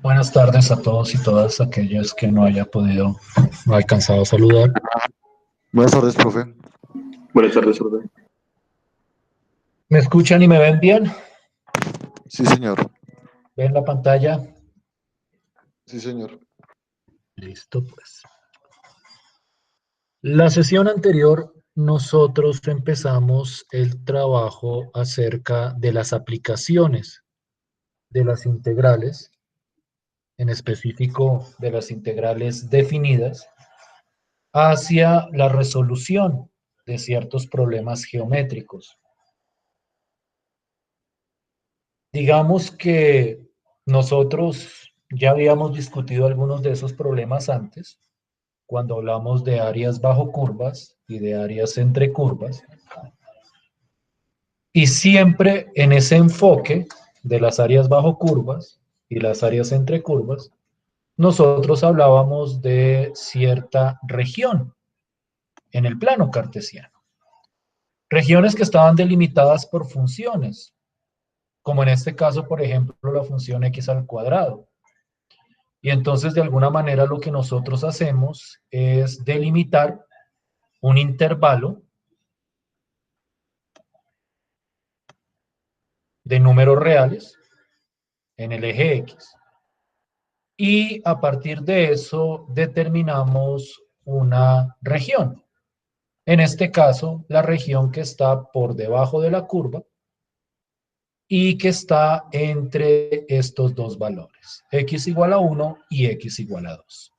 Buenas tardes a todos y todas aquellas que no haya alcanzado a saludar. Buenas tardes, profe. Buenas tardes, profe. ¿Me escuchan y me ven bien? Sí, señor. ¿Ven la pantalla? Sí, señor. Listo, pues. La sesión anterior nosotros empezamos el trabajo acerca de las aplicaciones de las integrales, en específico de las integrales definidas, hacia la resolución de ciertos problemas geométricos. Digamos que nosotros ya habíamos discutido algunos de esos problemas antes, cuando hablamos de áreas bajo curvas y de áreas entre curvas. Y siempre en ese enfoque de las áreas bajo curvas y las áreas entre curvas, nosotros hablábamos de cierta región en el plano cartesiano. Regiones que estaban delimitadas por funciones, como en este caso, por ejemplo, la función x al cuadrado. Y entonces, de alguna manera, lo que nosotros hacemos es delimitar un intervalo de números reales en el eje X. Y a partir de eso determinamos una región. En este caso, la región que está por debajo de la curva y que está entre estos dos valores, x igual a 1 y x igual a 2.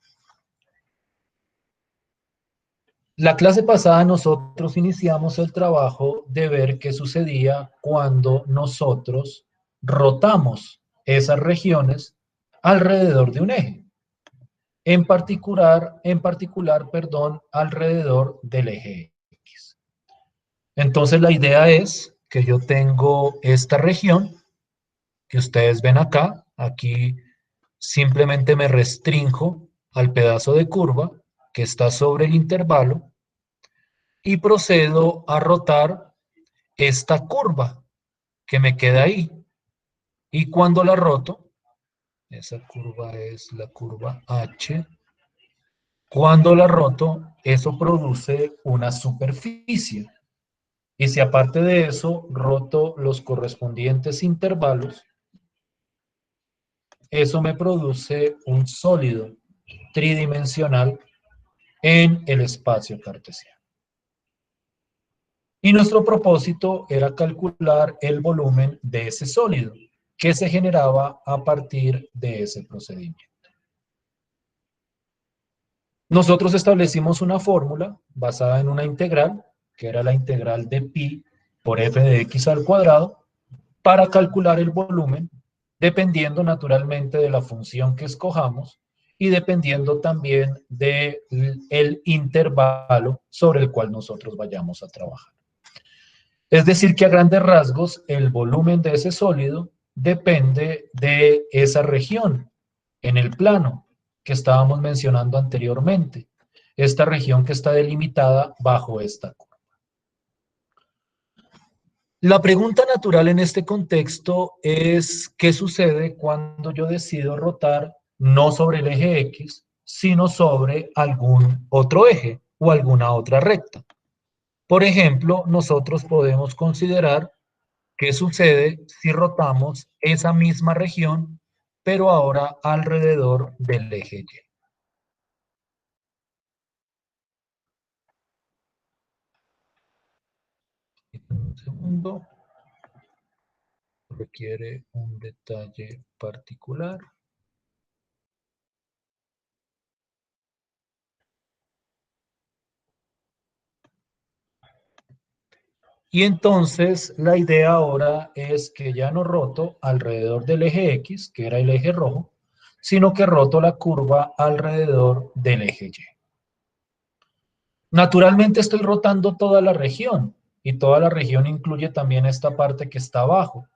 La clase pasada nosotros iniciamos el trabajo de ver qué sucedía cuando nosotros rotamos esas regiones alrededor de un eje. En particular, alrededor del eje X. Entonces la idea es que yo tengo esta región que ustedes ven acá. Aquí simplemente me restrinjo al pedazo de curva que está sobre el intervalo y procedo a rotar esta curva que me queda ahí. Y cuando la roto, esa curva es la curva H, cuando la roto, eso produce una superficie. Y si aparte de eso roto los correspondientes intervalos, eso me produce un sólido tridimensional en el espacio cartesiano. Y nuestro propósito era calcular el volumen de ese sólido que se generaba a partir de ese procedimiento. Nosotros establecimos una fórmula basada en una integral, que era la integral de pi por f de x al cuadrado, para calcular el volumen, dependiendo naturalmente de la función que escojamos y dependiendo también del intervalo sobre el cual nosotros vayamos a trabajar. Es decir, que a grandes rasgos el volumen de ese sólido depende de esa región en el plano que estábamos mencionando anteriormente, esta región que está delimitada bajo esta curva. La pregunta natural en este contexto es ¿qué sucede cuando yo decido rotar no sobre el eje X, sino sobre algún otro eje o alguna otra recta? Por ejemplo, nosotros podemos considerar qué sucede si rotamos esa misma región, pero ahora alrededor del eje Y. Un segundo. Requiere un detalle particular. Y entonces la idea ahora es que ya no roto alrededor del eje X, que era el eje rojo, sino que roto la curva alrededor del eje Y. Naturalmente estoy rotando toda la región, y toda la región incluye también esta parte que está abajo.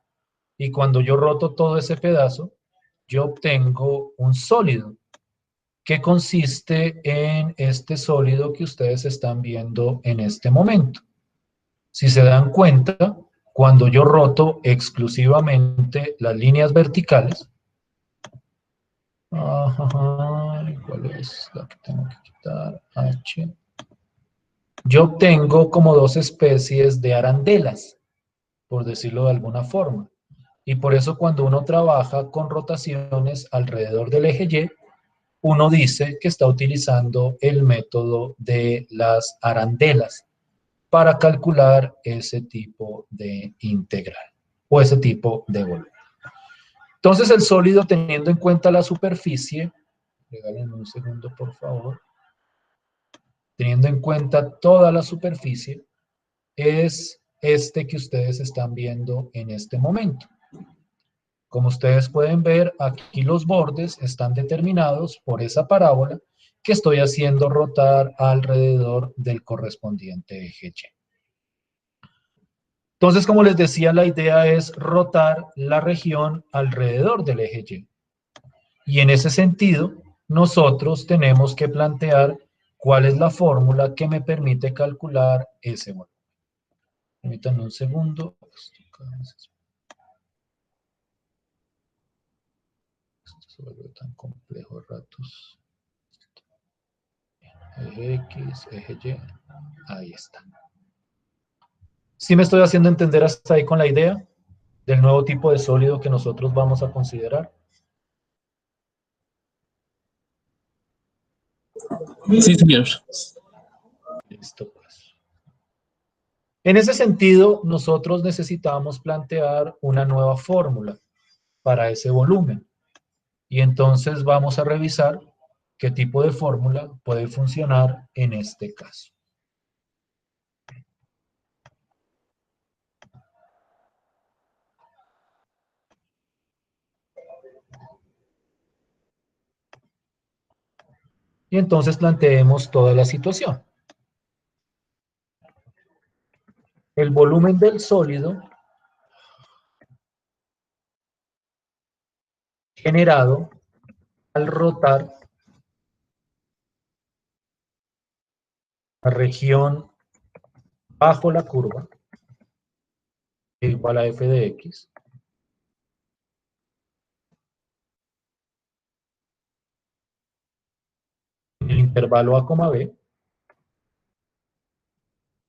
Y cuando yo roto todo ese pedazo, yo obtengo un sólido, que consiste en este sólido que ustedes están viendo en este momento. Si se dan cuenta, cuando yo roto exclusivamente las líneas verticales, ¿Cuál es la que tengo que quitar? H. Yo obtengo como dos especies de arandelas, por decirlo de alguna forma. Y por eso cuando uno trabaja con rotaciones alrededor del eje Y, uno dice que está utilizando el método de las arandelas para calcular ese tipo de integral o ese tipo de volumen. Entonces el sólido, teniendo en cuenta la superficie, regálenme un segundo por favor, teniendo en cuenta toda la superficie, es este que ustedes están viendo en este momento. Como ustedes pueden ver, aquí los bordes están determinados por esa parábola que estoy haciendo rotar alrededor del correspondiente eje Y. Entonces, como les decía, la idea es rotar la región alrededor del eje Y. Y en ese sentido, nosotros tenemos que plantear cuál es la fórmula que me permite calcular ese volumen. Permítanme un segundo. Esto se vuelve tan complejo a ratos. Eje X, eje Y. Ahí está. ¿Sí me estoy haciendo entender hasta ahí con la idea del nuevo tipo de sólido que nosotros vamos a considerar? Sí, señor. Listo, pues. En ese sentido, nosotros necesitamos plantear una nueva fórmula para ese volumen. Y entonces vamos a revisar qué tipo de fórmula puede funcionar en este caso. Y entonces planteemos toda la situación. El volumen del sólido generado al rotar la región bajo la curva igual a f de x en el intervalo a, b.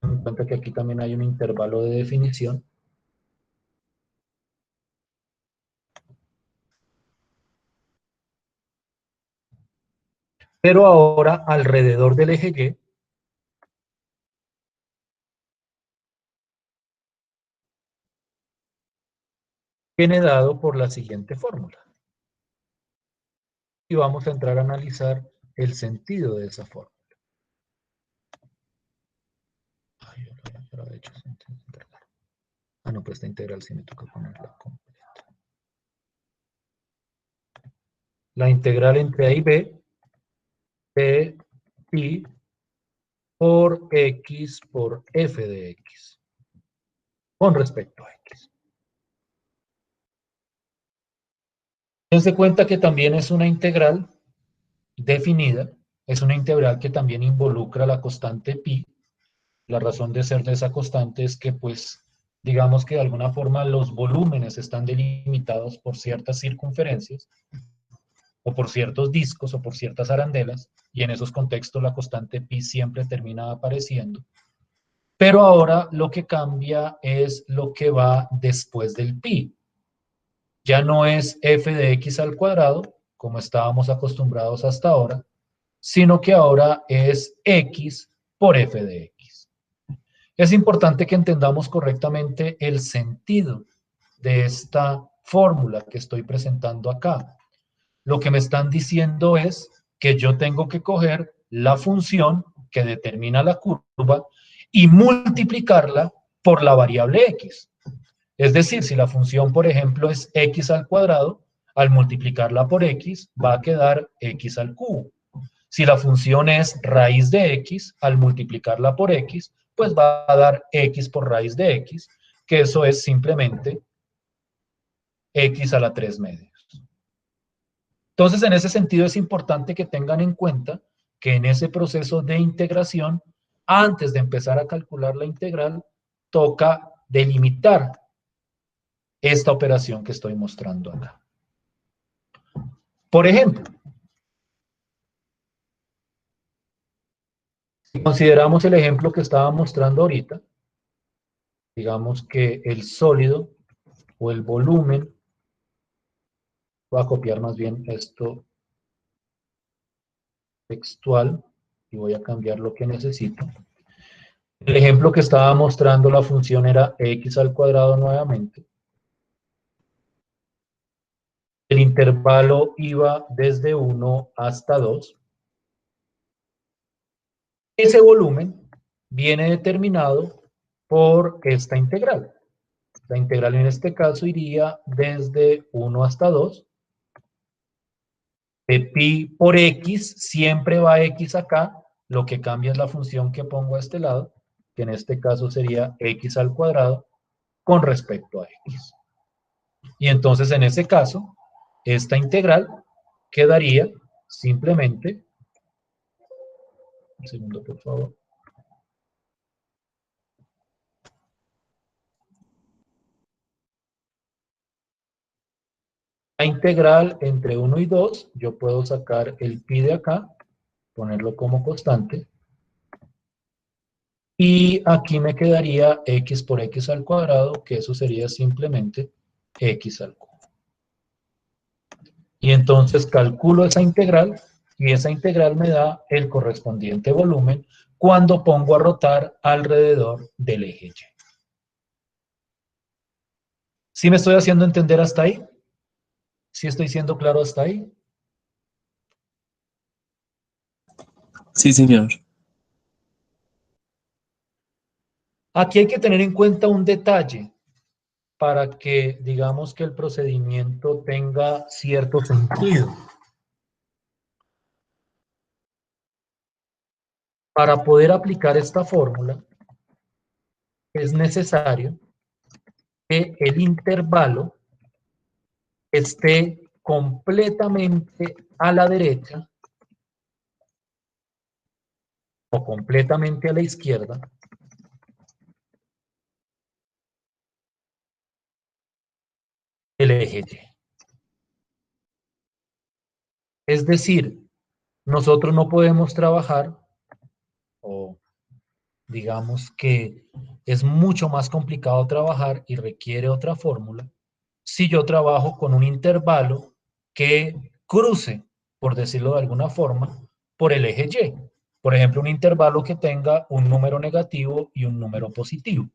Ten en cuenta que aquí también hay un intervalo de definición. Pero ahora alrededor del eje Y viene dado por la siguiente fórmula. Y vamos a entrar a analizar el sentido de esa fórmula. No, pues esta integral sí me toca ponerla completa. La integral entre A y B, P pi por X por F de X, con respecto a X. Dense cuenta que también es una integral definida, es una integral que también involucra la constante pi. La razón de ser de esa constante es que, pues, digamos que de alguna forma los volúmenes están delimitados por ciertas circunferencias, o por ciertos discos, o por ciertas arandelas, y en esos contextos la constante pi siempre termina apareciendo. Pero ahora lo que cambia es lo que va después del pi. Ya no es f de x al cuadrado, como estábamos acostumbrados hasta ahora, sino que ahora es x por f de x. Es importante que entendamos correctamente el sentido de esta fórmula que estoy presentando acá. Lo que me están diciendo es que yo tengo que coger la función que determina la curva y multiplicarla por la variable x. Es decir, si la función, por ejemplo, es x al cuadrado, al multiplicarla por x va a quedar x al cubo. Si la función es raíz de x, al multiplicarla por x, pues va a dar x por raíz de x, que eso es simplemente x a la 3 medios. Entonces, en ese sentido es importante que tengan en cuenta que en ese proceso de integración, antes de empezar a calcular la integral, toca delimitar esta operación que estoy mostrando acá. Por ejemplo, Consideramos el ejemplo que estaba mostrando ahorita. Digamos que el sólido o el volumen, voy a copiar más bien esto textual y voy a cambiar lo que necesito. El ejemplo que estaba mostrando la función era x al cuadrado nuevamente. El intervalo iba desde 1 hasta 2. Ese volumen viene determinado por esta integral. La integral en este caso iría desde 1 hasta 2. De pi por x, siempre va x acá, lo que cambia es la función que pongo a este lado, que en este caso sería x al cuadrado con respecto a x. Y entonces en ese caso, esta integral quedaría simplemente, un segundo por favor, la integral entre 1 y 2, yo puedo sacar el pi de acá, ponerlo como constante, y aquí me quedaría x por x al cuadrado, que eso sería simplemente x al cubo. Y entonces calculo esa integral, y esa integral me da el correspondiente volumen cuando pongo a rotar alrededor del eje Y. ¿Sí me estoy haciendo entender hasta ahí? ¿Sí estoy siendo claro hasta ahí? Sí, señor. Aquí hay que tener en cuenta un detalle para que digamos que el procedimiento tenga cierto sentido. Para poder aplicar esta fórmula es necesario que el intervalo esté completamente a la derecha o completamente a la izquierda del eje Y. Es decir, nosotros no podemos trabajar, o digamos que es mucho más complicado trabajar y requiere otra fórmula, si yo trabajo con un intervalo que cruce, por decirlo de alguna forma, por el eje Y. Por ejemplo, un intervalo que tenga un número negativo y un número positivo.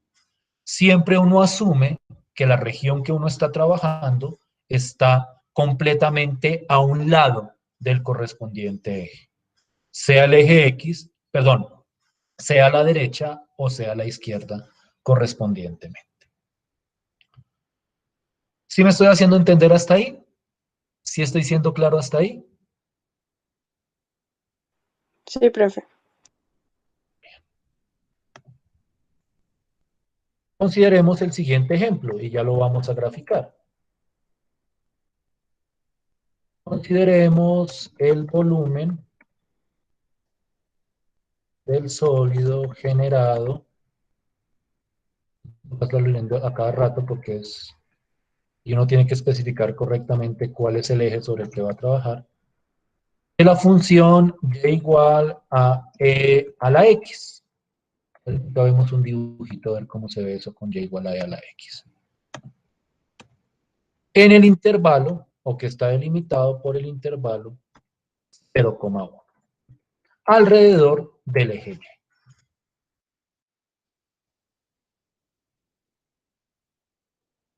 Siempre uno asume que la región que uno está trabajando está completamente a un lado del correspondiente eje. Sea el eje X, perdón, sea a la derecha o sea a la izquierda correspondientemente. ¿Sí me estoy haciendo entender hasta ahí? ¿Sí estoy siendo claro hasta ahí? Sí, profe. Consideremos el siguiente ejemplo y ya lo vamos a graficar. Consideremos el volumen del sólido generado. Voy a estarlo leyendo a cada rato porque es... Y uno tiene que especificar correctamente cuál es el eje sobre el que va a trabajar. De la función y igual a e a la x. Ya vemos un dibujito a ver cómo se ve eso con y igual a e a la x. En el intervalo, o que está delimitado por el intervalo 0,1. Alrededor del eje Y.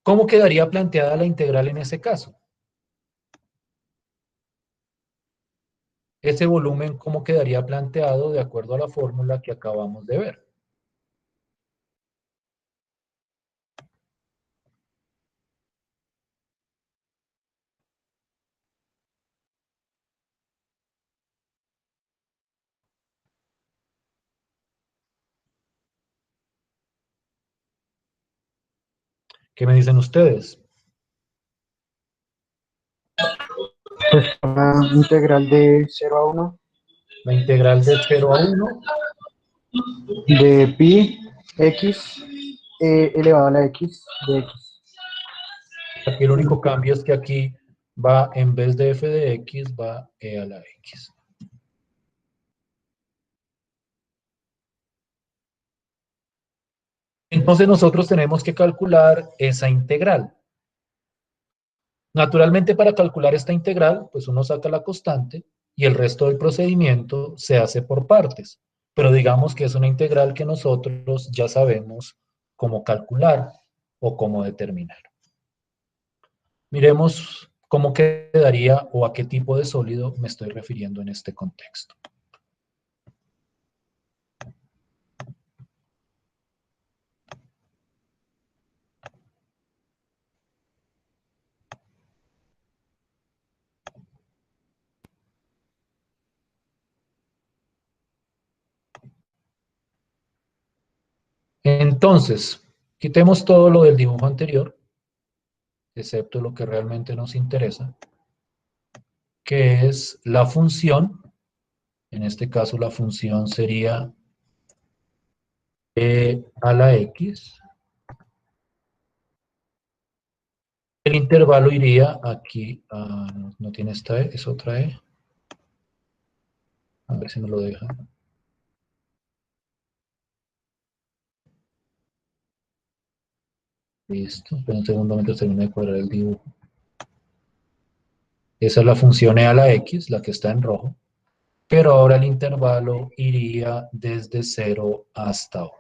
¿Cómo quedaría planteada la integral en ese caso? Ese volumen, ¿cómo quedaría planteado de acuerdo a la fórmula que acabamos de ver? ¿Qué me dicen ustedes? Pues una integral de 0 a 1 La integral de 0 a 1 de pi x elevado a la x de x. Aquí el único cambio es que aquí va, en vez de f de x, va e a la x. Entonces nosotros tenemos que calcular esa integral. Naturalmente, para calcular esta integral, pues uno saca la constante y el resto del procedimiento se hace por partes. Pero digamos que es una integral que nosotros ya sabemos cómo calcular o cómo determinar. Miremos cómo quedaría o a qué tipo de sólido me estoy refiriendo en este contexto. Entonces, quitemos todo lo del dibujo anterior, excepto lo que realmente nos interesa, que es la función. En este caso la función sería e a la x. El intervalo iría aquí, no tiene esta e, es otra e. A ver si me lo deja. Listo, espera un segundo mientras termino de cuadrar el dibujo. Esa es la función e a la x, la que está en rojo. Pero ahora el intervalo iría desde 0 hasta 1.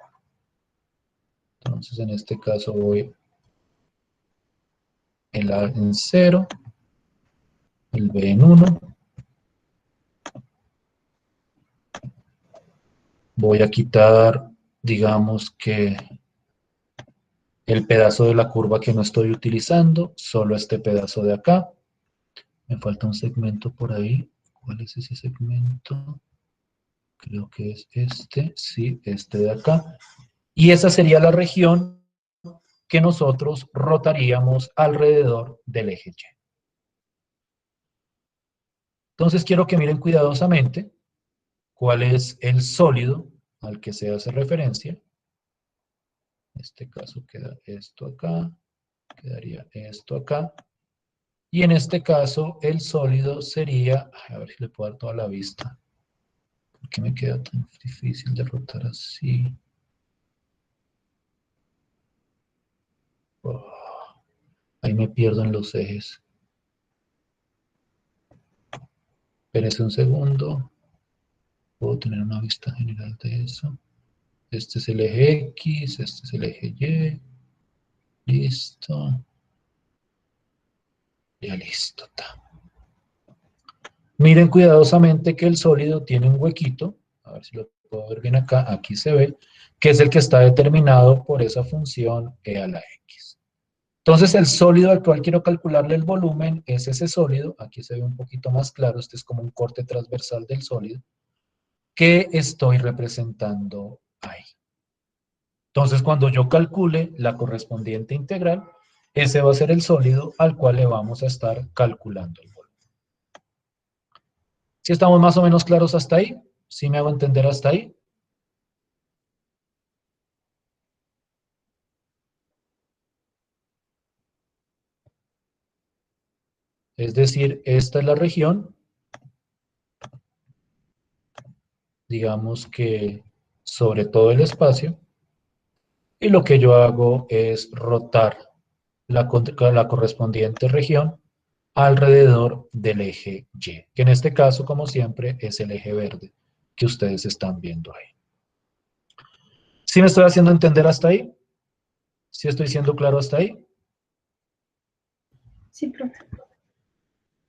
Entonces en este caso voy el A en 0, el B en 1. Voy a quitar, digamos que el pedazo de la curva que no estoy utilizando, solo este pedazo de acá. Me falta un segmento por ahí. ¿Cuál es ese segmento? Creo que es este, sí, este de acá. Y esa sería la región que nosotros rotaríamos alrededor del eje Y. Entonces quiero que miren cuidadosamente cuál es el sólido al que se hace referencia. En este caso queda esto acá, quedaría esto acá. Y en este caso el sólido sería, a ver si le puedo dar toda la vista. ¿Por qué me queda tan difícil de rotar así? Oh, ahí me pierdo en los ejes. Espérese un segundo. Puedo tener una vista general de eso. Este es el eje X, este es el eje Y. Listo. Ya listo. Miren cuidadosamente que el sólido tiene un huequito. A ver si lo puedo ver bien acá. Aquí se ve. Que es el que está determinado por esa función e a la x. Entonces el sólido al cual quiero calcularle el volumen es ese sólido. Aquí se ve un poquito más claro. Este es como un corte transversal del sólido. Que estoy representando ahí. Entonces, cuando yo calcule la correspondiente integral, ese va a ser el sólido al cual le vamos a estar calculando el volumen. ¿Sí estamos más o menos claros hasta ahí? ¿Sí me hago entender hasta ahí? Es decir, esta es la región, digamos que sobre todo el espacio, y lo que yo hago es rotar la correspondiente región alrededor del eje Y, que en este caso, como siempre, es el eje verde que ustedes están viendo ahí. ¿Sí me estoy haciendo entender hasta ahí? ¿Sí estoy siendo claro hasta ahí? Sí, profe.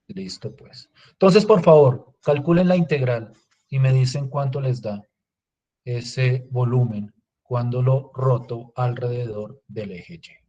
Listo, pues. Entonces, por favor, calculen la integral y me dicen cuánto les da ese volumen cuando lo roto alrededor del eje Y.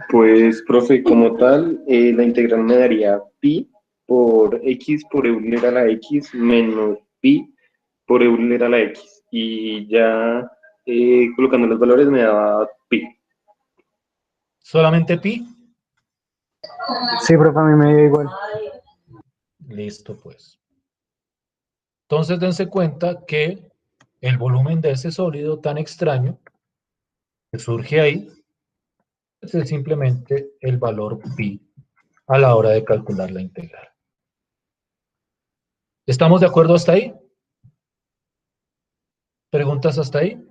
Pues, profe, como tal, la integral me daría pi por x por Euler a la x menos pi por Euler a la x. Y ya colocando los valores me daba pi. ¿Solamente pi? Sí, profe, a mí me dio igual. Listo, pues. Entonces dense cuenta que el volumen de ese sólido tan extraño que surge ahí es simplemente el valor pi a la hora de calcular la integral. ¿Estamos de acuerdo hasta ahí? ¿Preguntas hasta ahí?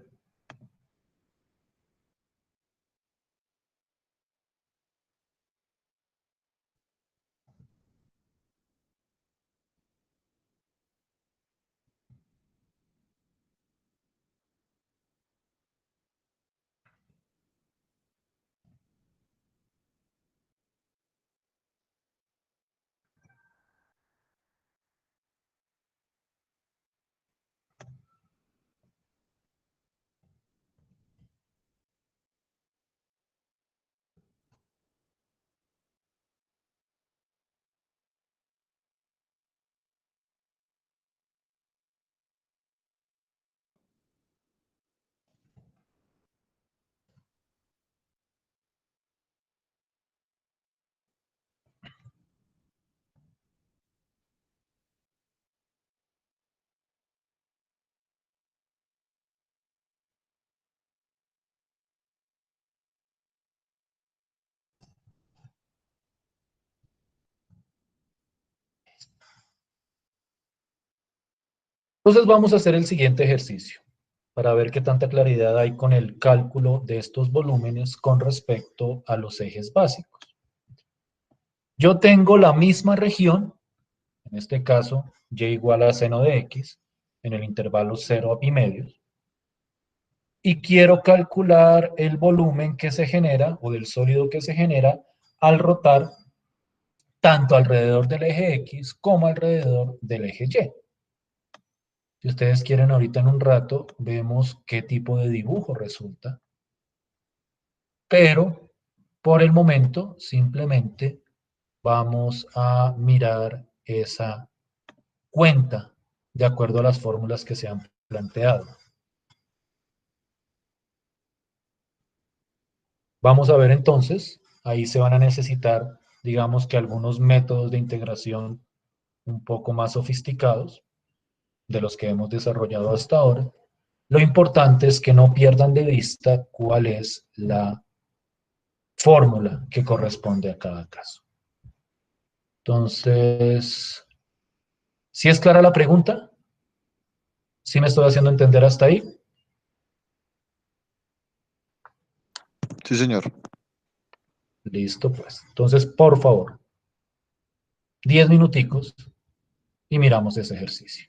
Entonces vamos a hacer el siguiente ejercicio para ver qué tanta claridad hay con el cálculo de estos volúmenes con respecto a los ejes básicos. Yo tengo la misma región, en este caso, y igual a seno de x, en el intervalo 0 a pi medios, y quiero calcular el volumen que se genera, o del sólido que se genera, al rotar tanto alrededor del eje X como alrededor del eje Y. Si ustedes quieren, ahorita en un rato vemos qué tipo de dibujo resulta, pero por el momento simplemente vamos a mirar esa cuenta de acuerdo a las fórmulas que se han planteado. Vamos a ver entonces, ahí se van a necesitar, digamos que algunos métodos de integración un poco más sofisticados de los que hemos desarrollado hasta ahora. Lo importante es que no pierdan de vista cuál es la fórmula que corresponde a cada caso. Entonces, ¿sí es clara la pregunta? ¿Sí me estoy haciendo entender hasta ahí? Sí, señor. Listo, pues. Entonces, por favor, 10 minuticos y miramos ese ejercicio.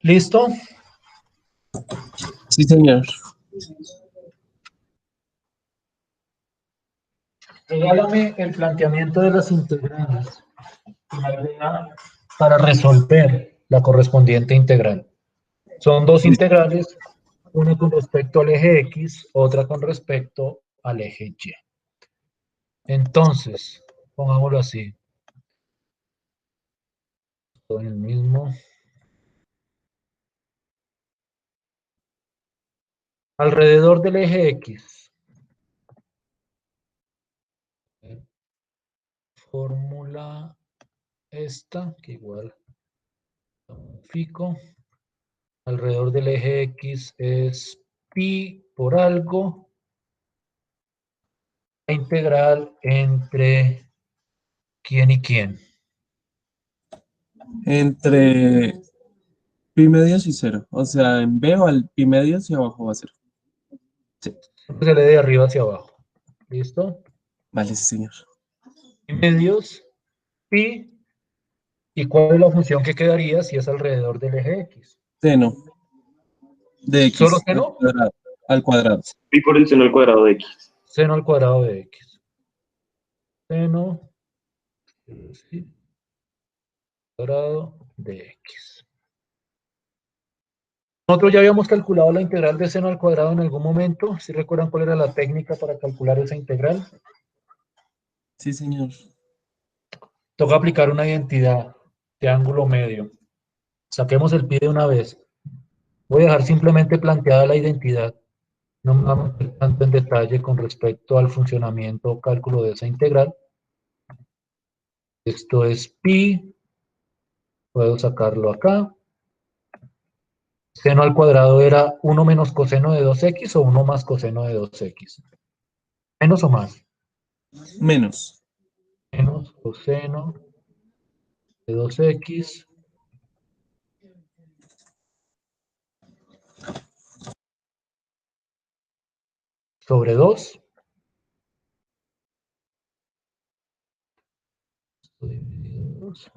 ¿Listo? Sí, señor. Regálame el planteamiento de las integrales para resolver la correspondiente integral. Son dos Listo. integrales, una con respecto al eje X, otra con respecto al eje Y. Entonces, pongámoslo así. Todo en el mismo. Alrededor del eje X. Fórmula esta, que igual fico. Alrededor del eje X es pi por algo. La integral entre quién y quién. Entre pi medios y cero. O sea, en B o al pi medios y abajo va a cero. Sí. Siempre se lee de arriba hacia abajo. ¿Listo? Vale, sí, señor. Pi medios, pi. ¿Y cuál es la función que quedaría si es alrededor del eje X? Seno de ¿Solo X al seno? cuadrado. Al cuadrado. Pi por el seno al cuadrado de X. Seno al cuadrado de X. Seno, sí, cuadrado de X. Nosotros ya habíamos calculado la integral de seno al cuadrado en algún momento. ¿Sí recuerdan cuál era la técnica para calcular esa integral? Sí, señor. Toca aplicar una identidad de ángulo medio. Saquemos el pi de una vez. Voy a dejar simplemente planteada la identidad. No me vamos a meter tanto en detalle con respecto al funcionamiento o cálculo de esa integral. Esto es pi. Puedo sacarlo acá. Seno al cuadrado era 1 menos coseno de 2x o 1 más coseno de 2x. ¿Menos o más? Menos. Menos coseno de 2x sobre 2. Esto dividido en 2.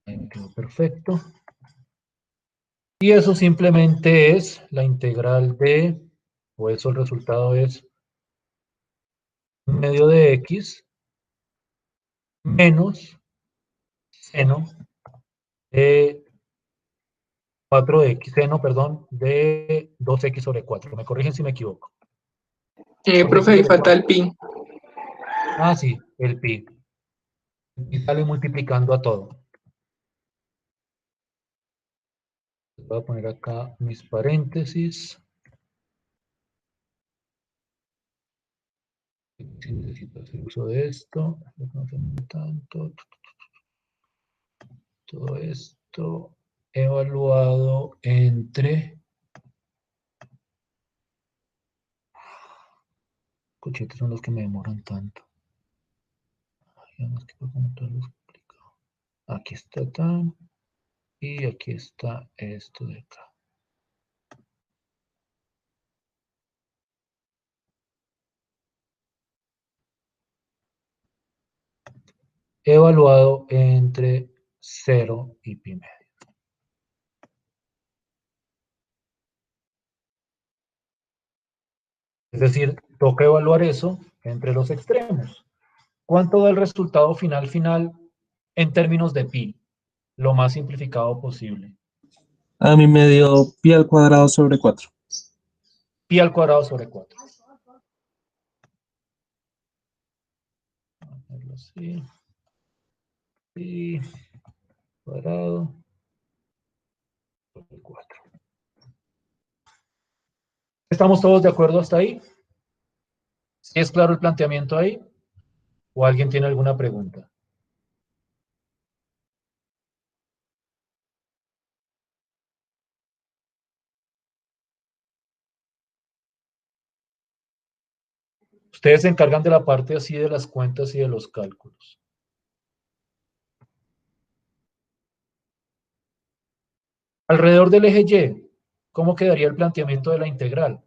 Ahí me quedó perfecto. Y eso simplemente es la integral de, o eso el resultado es medio de x menos seno de 4x, seno, perdón, de 2x sobre 4. Me corrigen si me equivoco. Profe, ahí falta el pi. Ah, sí, el pi. Y sale multiplicando a todo. Voy a poner acá mis paréntesis. Si necesito hacer uso de esto, no tengo tanto. Todo esto evaluado entre. Cochetes son los que me demoran tanto. Digamos que por contarlos complicado. Aquí está tan. Y aquí está esto de acá. Evaluado entre 0 y pi medio. Es decir, toca evaluar eso entre los extremos. ¿Cuánto da el resultado final en términos de pi? Lo más simplificado posible. A mí me dio pi al cuadrado sobre 4. Pi al cuadrado sobre 4. Vamos a hacerlo así. Pi cuadrado sobre 4. ¿Estamos todos de acuerdo hasta ahí? ¿Sí es claro el planteamiento ahí? ¿O alguien tiene alguna pregunta? Ustedes se encargan de la parte así de las cuentas y de los cálculos. Alrededor del eje Y, ¿cómo quedaría el planteamiento de la integral?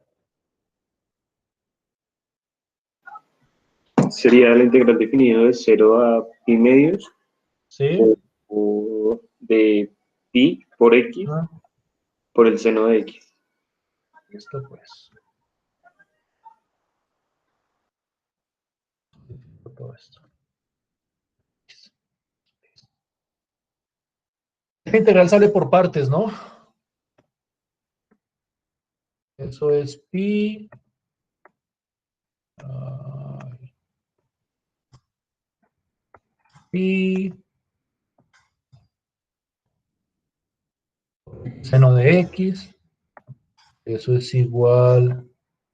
Sería la integral definida de 0 a pi medios ¿Sí? o de pi por X Ah, por el seno de X. listo pues. Todo esto. Esta integral sale por partes, ¿no? Eso es pi. Ay, pi seno de X. Eso es igual.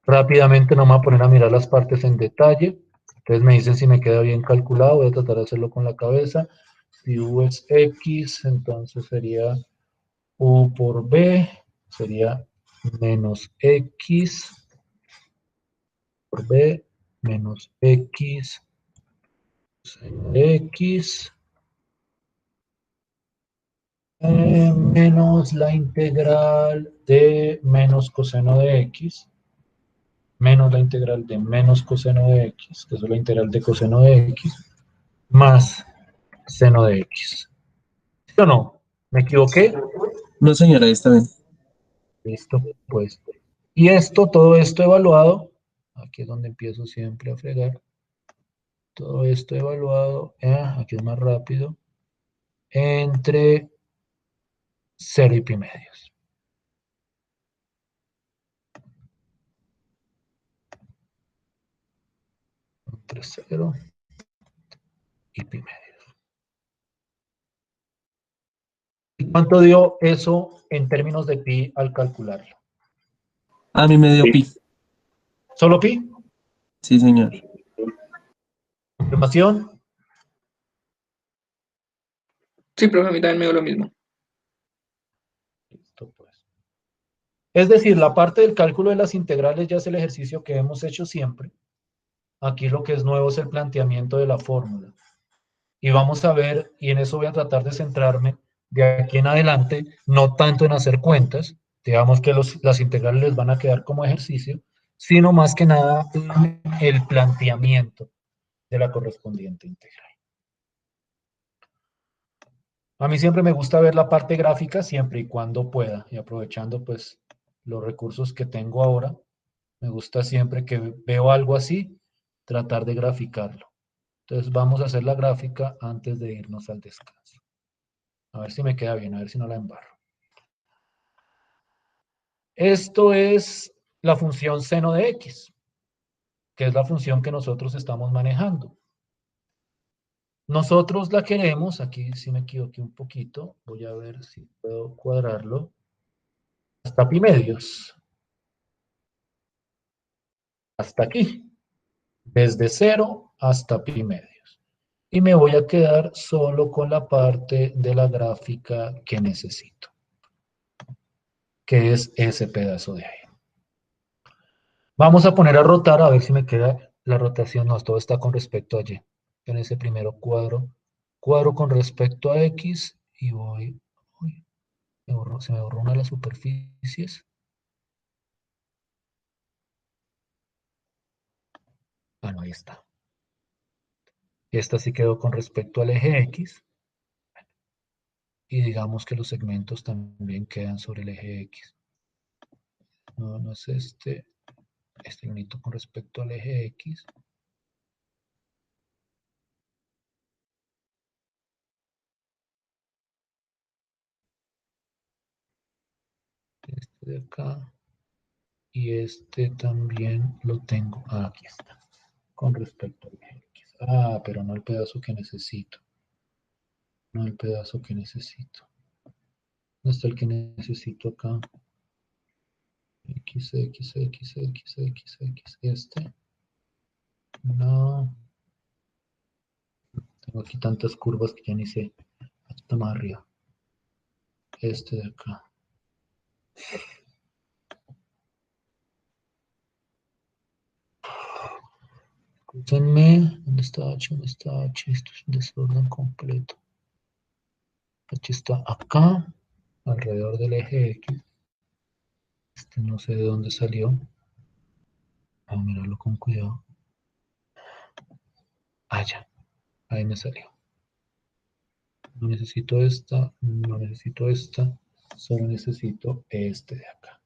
Rápidamente no me voy a poner a mirar las partes en detalle. Entonces me dicen si me queda bien calculado. Voy a tratar de hacerlo con la cabeza. Si U es X, entonces sería U por B. Sería menos X por B menos X seno de X menos la integral de menos coseno de X menos la integral de menos coseno de X, que es la integral de coseno de X, más seno de X. ¿Sí o no? ¿Me equivoqué? No, señora, ahí está bien. Listo, pues. Y esto, todo esto evaluado, aquí es donde empiezo siempre a fregar, todo esto evaluado, aquí es más rápido, entre 0 y pi medios. Entre 0 y pi medios. ¿Y cuánto dio eso en términos de pi al calcularlo? A mí me dio Sí. pi. ¿Solo pi? Sí, señor. ¿Confirmación? Sí, profe, a mí también me dio lo mismo. Listo, pues. Es decir, la parte del cálculo de las integrales ya es el ejercicio que hemos hecho siempre. Aquí lo que es nuevo es el planteamiento de la fórmula. Y vamos a ver, y en eso voy a tratar de centrarme de aquí en adelante, no tanto en hacer cuentas, digamos que las integrales les van a quedar como ejercicio, sino más que nada en el planteamiento de la correspondiente integral. A mí siempre me gusta ver la parte gráfica siempre y cuando pueda, y aprovechando pues los recursos que tengo ahora, me gusta siempre que veo algo así, tratar de graficarlo. Entonces vamos a hacer la gráfica antes de irnos al descanso. A ver si me queda bien, a ver si no la embarro. Esto es la función seno de X, que es la función que nosotros estamos manejando. Nosotros la queremos, aquí sí me equivoqué un poquito, voy a ver si puedo cuadrarlo, hasta pi medios, hasta aquí, desde 0 hasta pi medios. Y me voy a quedar solo con la parte de la gráfica que necesito, que es ese pedazo de ahí. Vamos a poner a rotar a ver si me queda la rotación. No, todo está con respecto a Y. En ese primero cuadro con respecto a X y voy. Uy, se me borró una de las superficies. Ah, no, ahí está. Esta sí quedó con respecto al eje X. Y digamos que los segmentos también quedan sobre el eje X. No, no es este. Este lo necesito con respecto al eje X. Este de acá. Y este también lo tengo. Ah, aquí está. Con respecto al eje X. Ah, pero no el pedazo que necesito. No el pedazo que necesito. ¿Dónde está el que necesito acá? X, X, X, X, X, X. Este. No. Tengo aquí tantas curvas que ya ni sé. Aquí está más arriba. Este de acá. Escúchenme. ¿Dónde está H? ¿Dónde está H? Esto es un desorden completo. H está acá. Alrededor del eje X. Este no sé de dónde salió. Vamos a mirarlo con cuidado. Ah, ya. Ahí me salió. No necesito esta, no necesito esta. Solo necesito este de acá.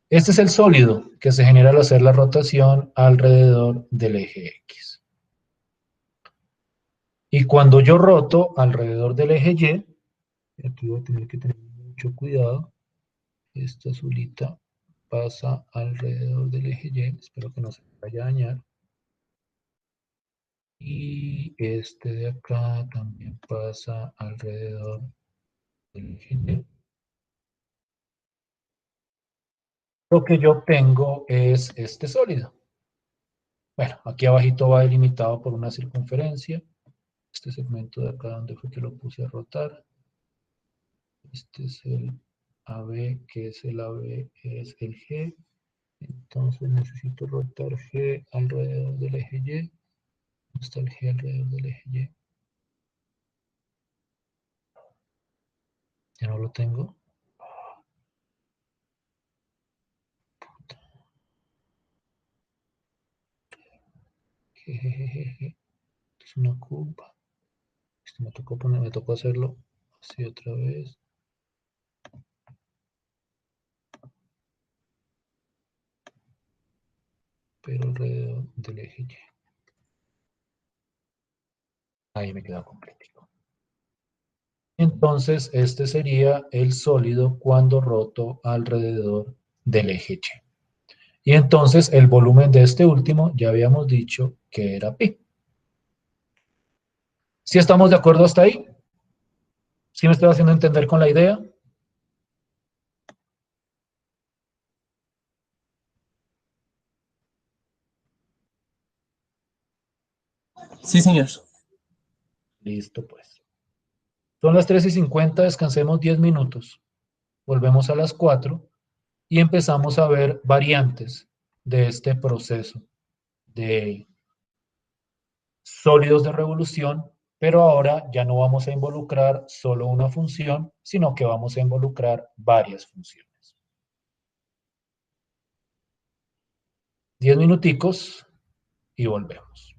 Este es el sólido que se genera al hacer la rotación alrededor del eje X. Y cuando yo roto alrededor del eje Y, aquí voy a tener que tener mucho cuidado. Esta azulita pasa alrededor del eje Y, espero que no se vaya a dañar. Y este de acá también pasa alrededor del eje Y. Lo que yo obtengo es este sólido. Bueno, aquí abajito va delimitado por una circunferencia. Este segmento de acá donde fue que lo puse a rotar. Este es el AB, que es el AB, es el G. Entonces necesito rotar G alrededor del eje Y. ¿Dónde está el G alrededor del eje Y? Ya no lo tengo. Jejejeje. Es una curva. Esto me tocó hacerlo así otra vez. Pero alrededor del eje Y. Ahí me queda completico. Entonces, este sería el sólido cuando roto alrededor del eje Y. Y entonces, el volumen de este último, ya habíamos dicho que era pi. ¿Sí estamos de acuerdo hasta ahí? ¿Sí me estoy haciendo entender con la idea? Sí, señor. Listo, pues. Son las 3:50, descansemos 10 minutos. Volvemos a las 4 y empezamos a ver variantes de este proceso de sólidos de revolución, pero ahora ya no vamos a involucrar solo una función, sino que vamos a involucrar varias funciones. 10 minuticos y volvemos.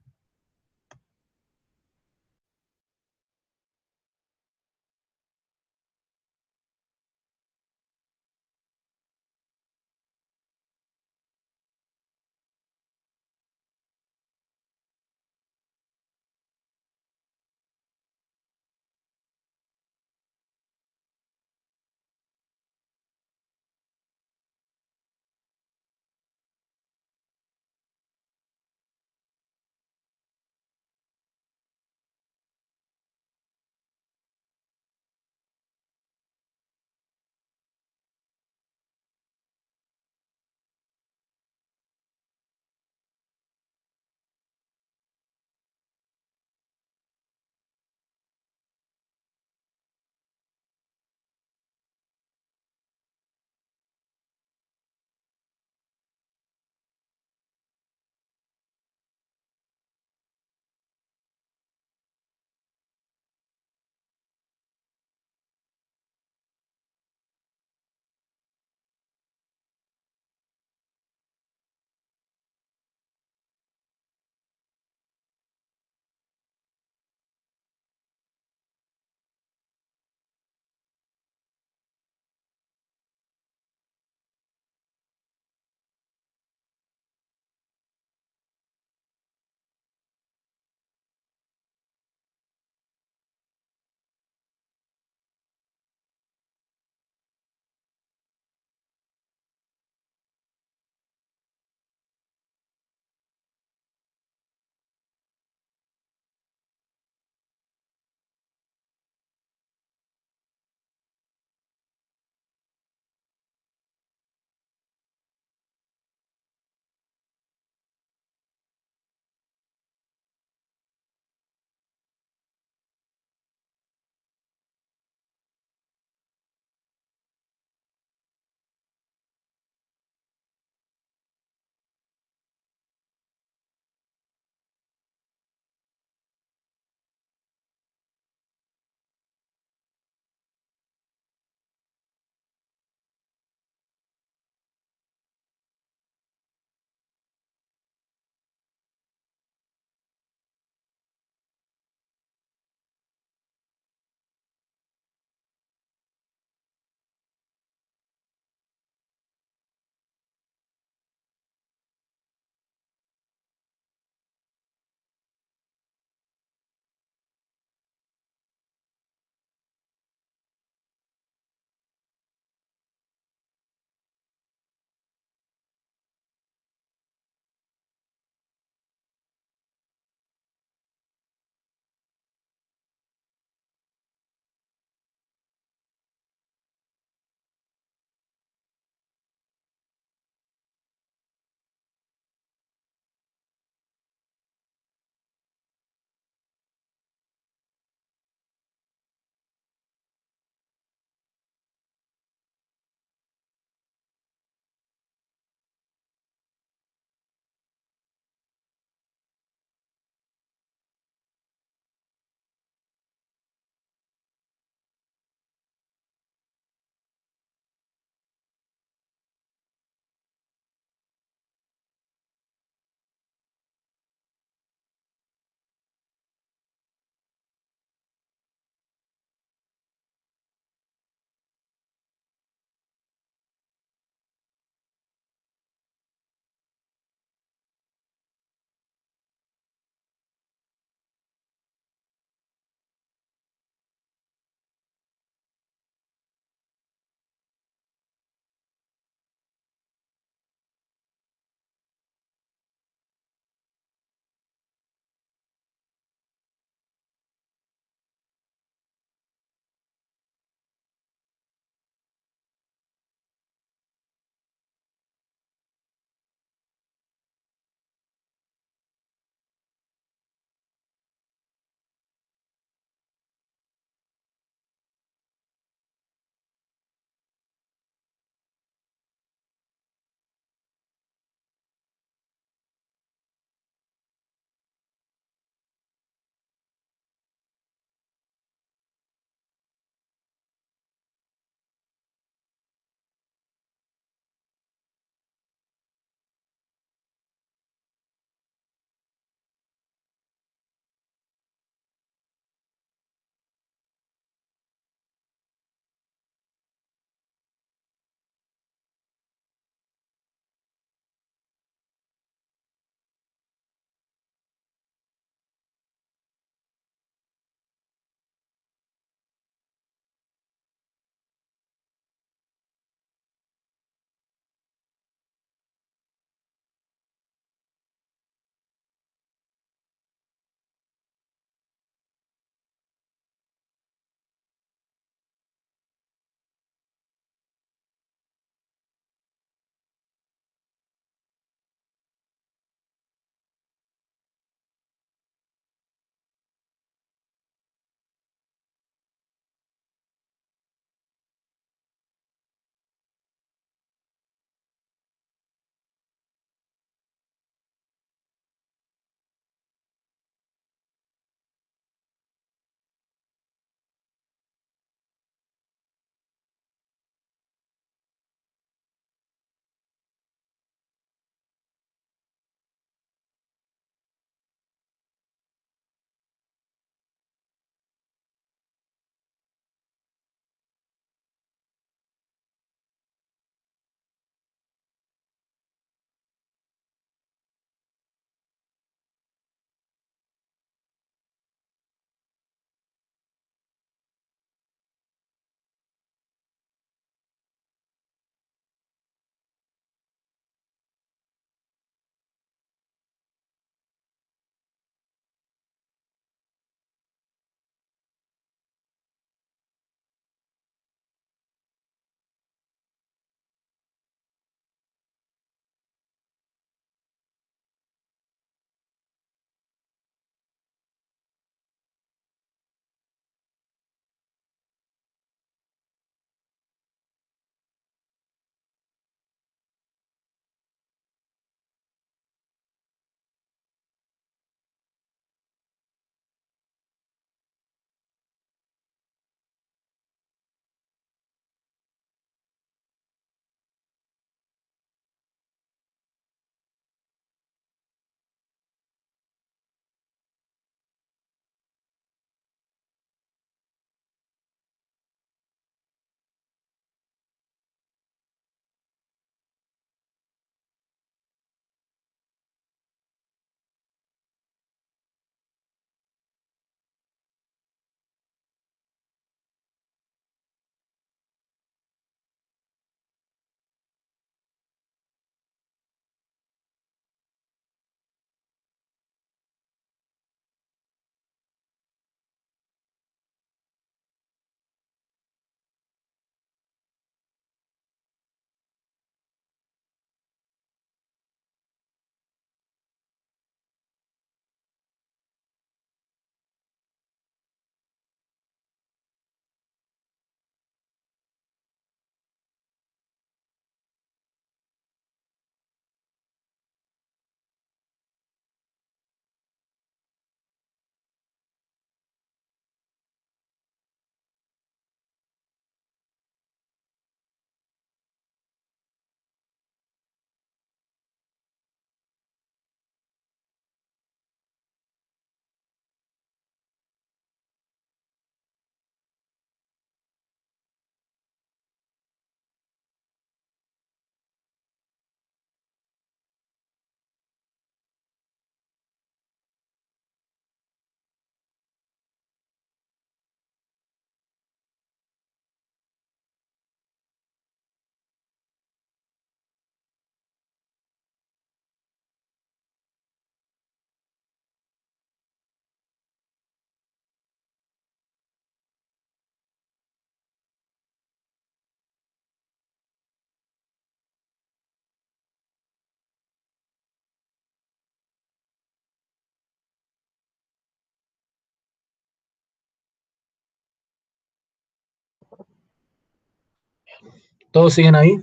¿Todos siguen ahí?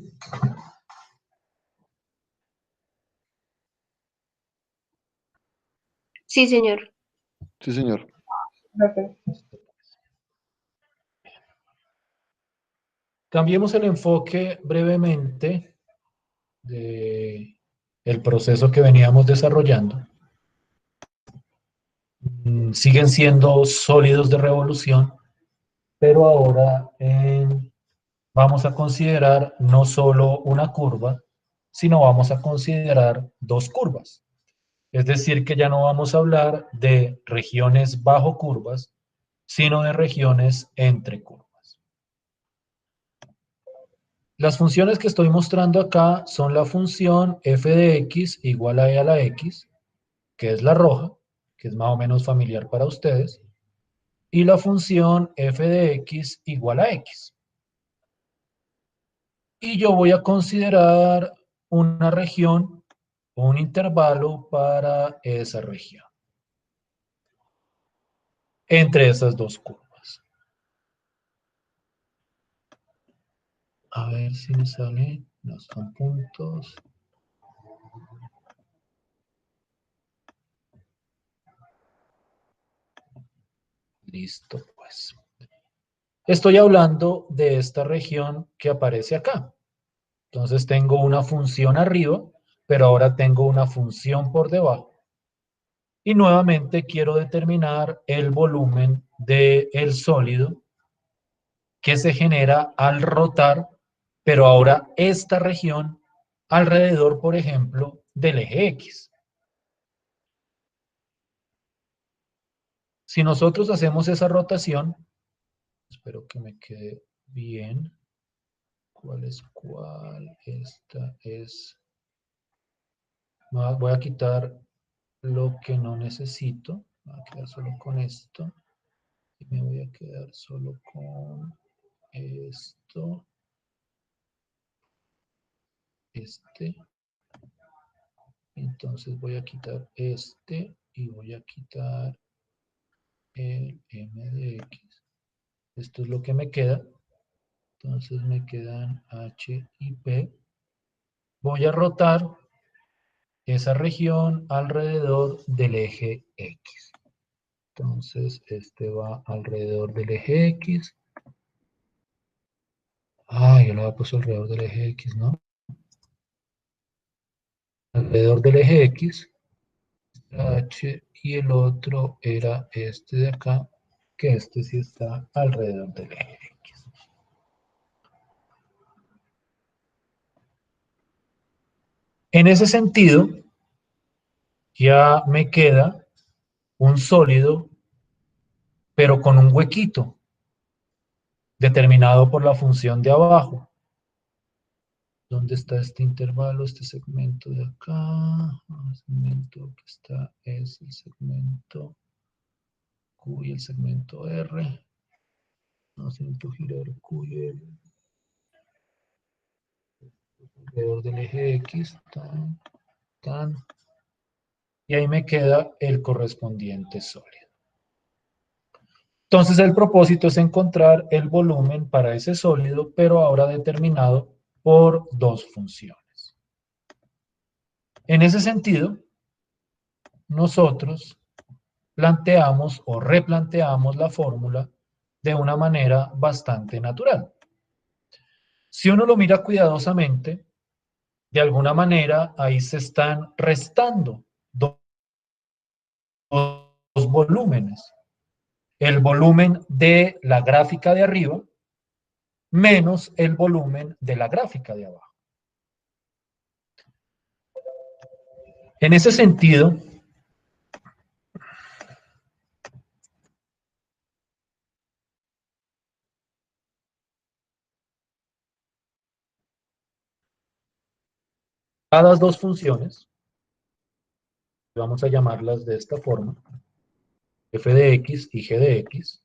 Sí, señor. Sí, señor. Cambiemos el enfoque brevemente de el proceso que veníamos desarrollando. Siguen siendo sólidos de revolución, pero ahora vamos a considerar no solo una curva, sino vamos a considerar dos curvas. Es decir, que ya no vamos a hablar de regiones bajo curvas, sino de regiones entre curvas. Las funciones que estoy mostrando acá son la función f de x igual a e a la x, que es la roja, que es más o menos familiar para ustedes, y la función f de x igual a x. Y yo voy a considerar una región o un intervalo para esa región, entre esas dos curvas. A ver si me sale, no son puntos. Listo, pues. Estoy hablando de esta región que aparece acá. Entonces tengo una función arriba, pero ahora tengo una función por debajo. Y nuevamente quiero determinar el volumen del sólido que se genera al rotar, pero ahora esta región alrededor, por ejemplo, del eje X. Si nosotros hacemos esa rotación, espero que me quede bien. ¿Cuál es cuál? Esta es... No, voy a quitar lo que no necesito. Voy a quedar solo con esto. Y me voy a quedar solo con esto. Entonces voy a quitar y voy a quitar el m de x. Esto es lo que me queda. Entonces me quedan h y p. Voy a rotar esa región alrededor del eje x. Entonces este va alrededor del eje x. Yo lo había puesto alrededor del eje x, ¿no? Alrededor del eje x. H y el otro era este de acá, que este sí está alrededor del eje X. En ese sentido, ya me queda un sólido, pero con un huequito, determinado por la función de abajo. ¿Dónde está este intervalo, este segmento de acá? El segmento que está es el segmento Q y el segmento R. No, segmento girar Q y R. Alrededor del eje X, y ahí me queda el correspondiente sólido. Entonces el propósito es encontrar el volumen para ese sólido, pero ahora determinado por dos funciones. En ese sentido, nosotros planteamos o replanteamos la fórmula de una manera bastante natural. Si uno lo mira cuidadosamente, de alguna manera ahí se están restando dos volúmenes. El volumen de la gráfica de arriba menos el volumen de la gráfica de abajo. En ese sentido, cada dos funciones, vamos a llamarlas de esta forma, f de x y g de x,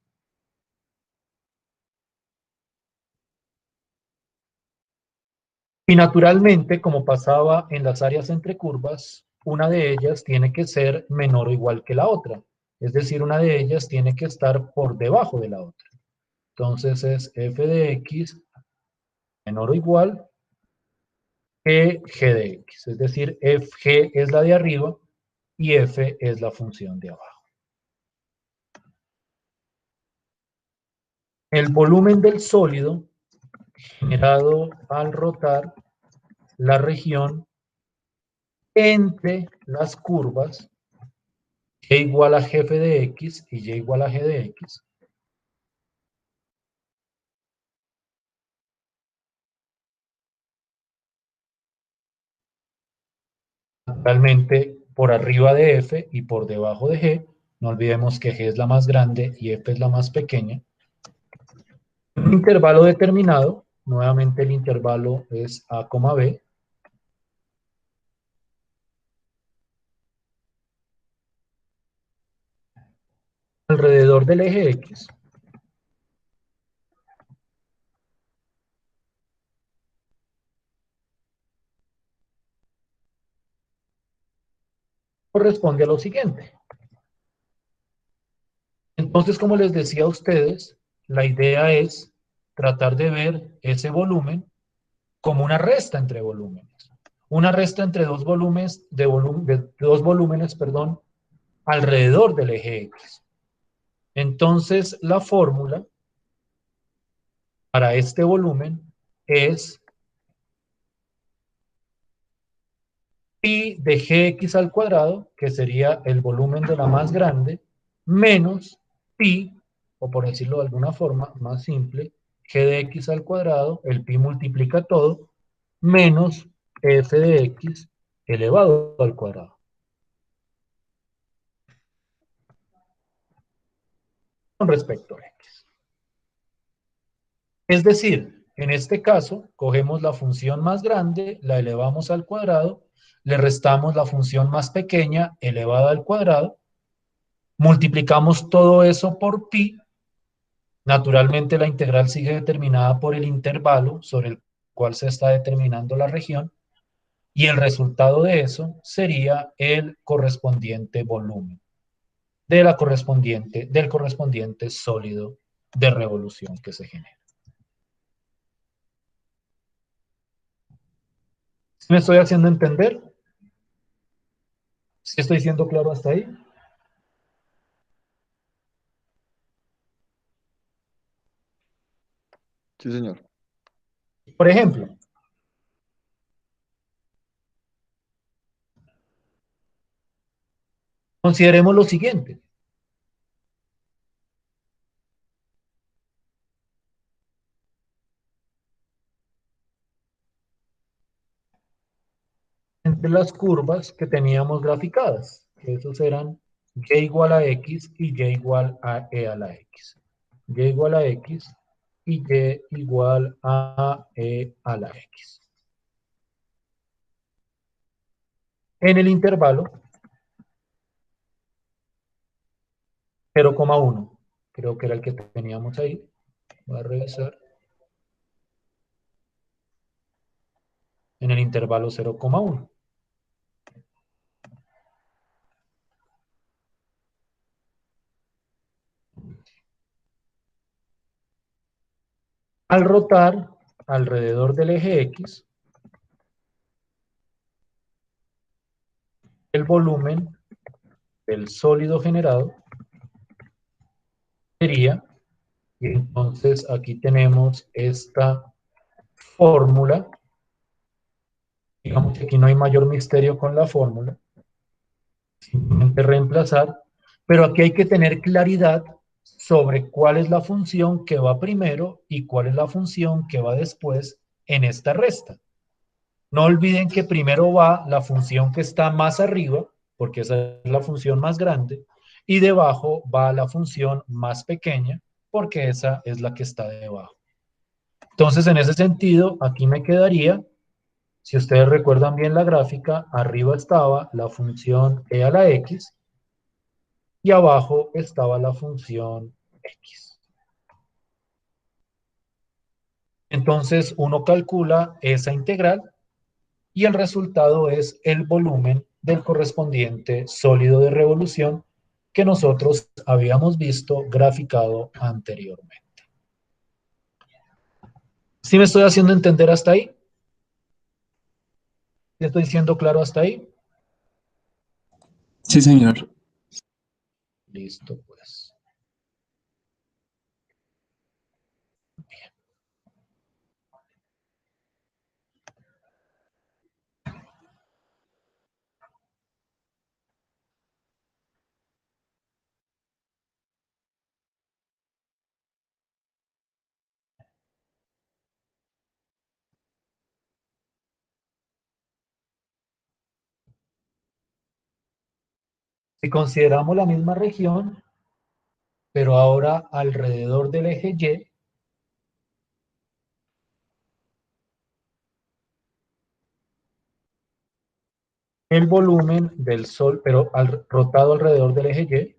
y naturalmente, como pasaba en las áreas entre curvas, una de ellas tiene que ser menor o igual que la otra. Es decir, una de ellas tiene que estar por debajo de la otra. Entonces es f de x menor o igual que g de x. Es decir, g es la de arriba y f es la función de abajo. El volumen del sólido generado al rotar la región entre las curvas y igual a g de x y y igual a g de x. Realmente por arriba de f y por debajo de g. No olvidemos que g es la más grande y f es la más pequeña. Un intervalo determinado, nuevamente el intervalo es a, b. Alrededor del eje x. Corresponde a lo siguiente. Entonces, como les decía a ustedes, la idea es tratar de ver ese volumen como una resta entre volúmenes. Una resta entre dos volúmenes, perdón, alrededor del eje X. Entonces, la fórmula para este volumen es pi de gx al cuadrado, que sería el volumen de la más grande, menos pi, o por decirlo de alguna forma más simple, g de x al cuadrado, el pi multiplica todo, menos f de x elevado al cuadrado. Con respecto a x. Es decir, en este caso, cogemos la función más grande, la elevamos al cuadrado, le restamos la función más pequeña, elevada al cuadrado, multiplicamos todo eso por pi. Naturalmente la integral sigue determinada por el intervalo sobre el cual se está determinando la región, y el resultado de eso sería el correspondiente volumen del correspondiente sólido de revolución que se genera. ¿Me estoy haciendo entender? ¿Sí estoy siendo claro hasta ahí? Sí, señor. Por ejemplo, consideremos lo siguiente. Entre las curvas que teníamos graficadas, que esos eran y igual a x y y igual a e a la x. Y igual a x y y igual a e a la x. En el intervalo 0,1, creo que era el que teníamos ahí. Voy a revisar. En el intervalo 0,1. Al rotar alrededor del eje X, el volumen del sólido generado sería, y entonces aquí tenemos esta fórmula. Digamos que aquí no hay mayor misterio con la fórmula, simplemente reemplazar, pero aquí hay que tener claridad sobre cuál es la función que va primero y cuál es la función que va después en esta resta. No olviden que primero va la función que está más arriba, porque esa es la función más grande, y debajo va la función más pequeña, porque esa es la que está debajo. Entonces, en ese sentido, aquí me quedaría, si ustedes recuerdan bien la gráfica, arriba estaba la función e a la x, y abajo estaba la función x. Entonces, uno calcula esa integral, y el resultado es el volumen del correspondiente sólido de revolución que nosotros habíamos visto graficado anteriormente. ¿Sí me estoy haciendo entender hasta ahí? ¿Sí estoy siendo claro hasta ahí? Sí, señor. Listo, pues. Si consideramos la misma región, pero ahora alrededor del eje Y, el volumen del Sol, pero rotado alrededor del eje Y,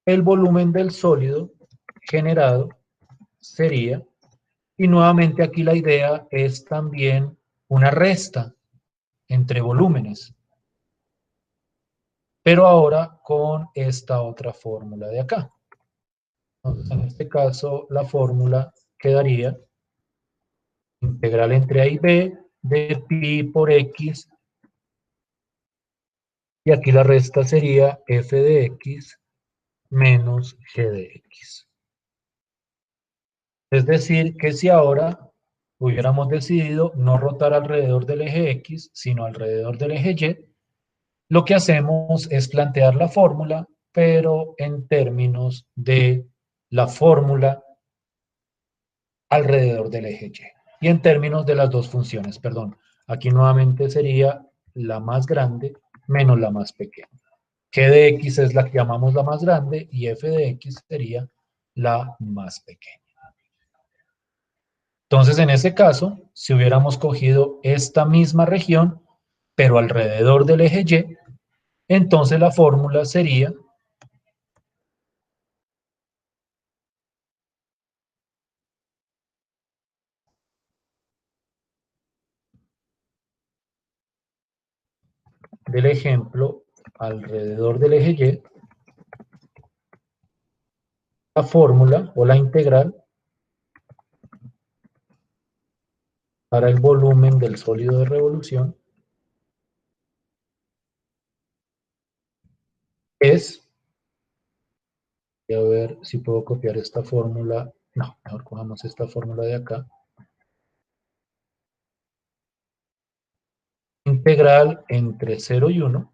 el volumen del sólido generado sería, y nuevamente aquí la idea es también una resta entre volúmenes, pero ahora con esta otra fórmula de acá. Entonces, en este caso, la fórmula quedaría integral entre A y B de pi por X, y aquí la resta sería f de X menos g de X. Es decir, que si ahora hubiéramos decidido no rotar alrededor del eje X, sino alrededor del eje Y, lo que hacemos es plantear la fórmula, pero en términos de la fórmula alrededor del eje Y. Y en términos de las dos funciones, perdón. Aquí nuevamente sería la más grande menos la más pequeña. G de X es la que llamamos la más grande y f de X sería la más pequeña. Entonces, en ese caso, si hubiéramos cogido esta misma región, pero alrededor del eje Y, entonces la fórmula sería del ejemplo alrededor del eje Y, la fórmula o la integral para el volumen del sólido de revolución es, voy a ver si puedo copiar esta fórmula, no, mejor cojamos esta fórmula de acá, integral entre 0 y 1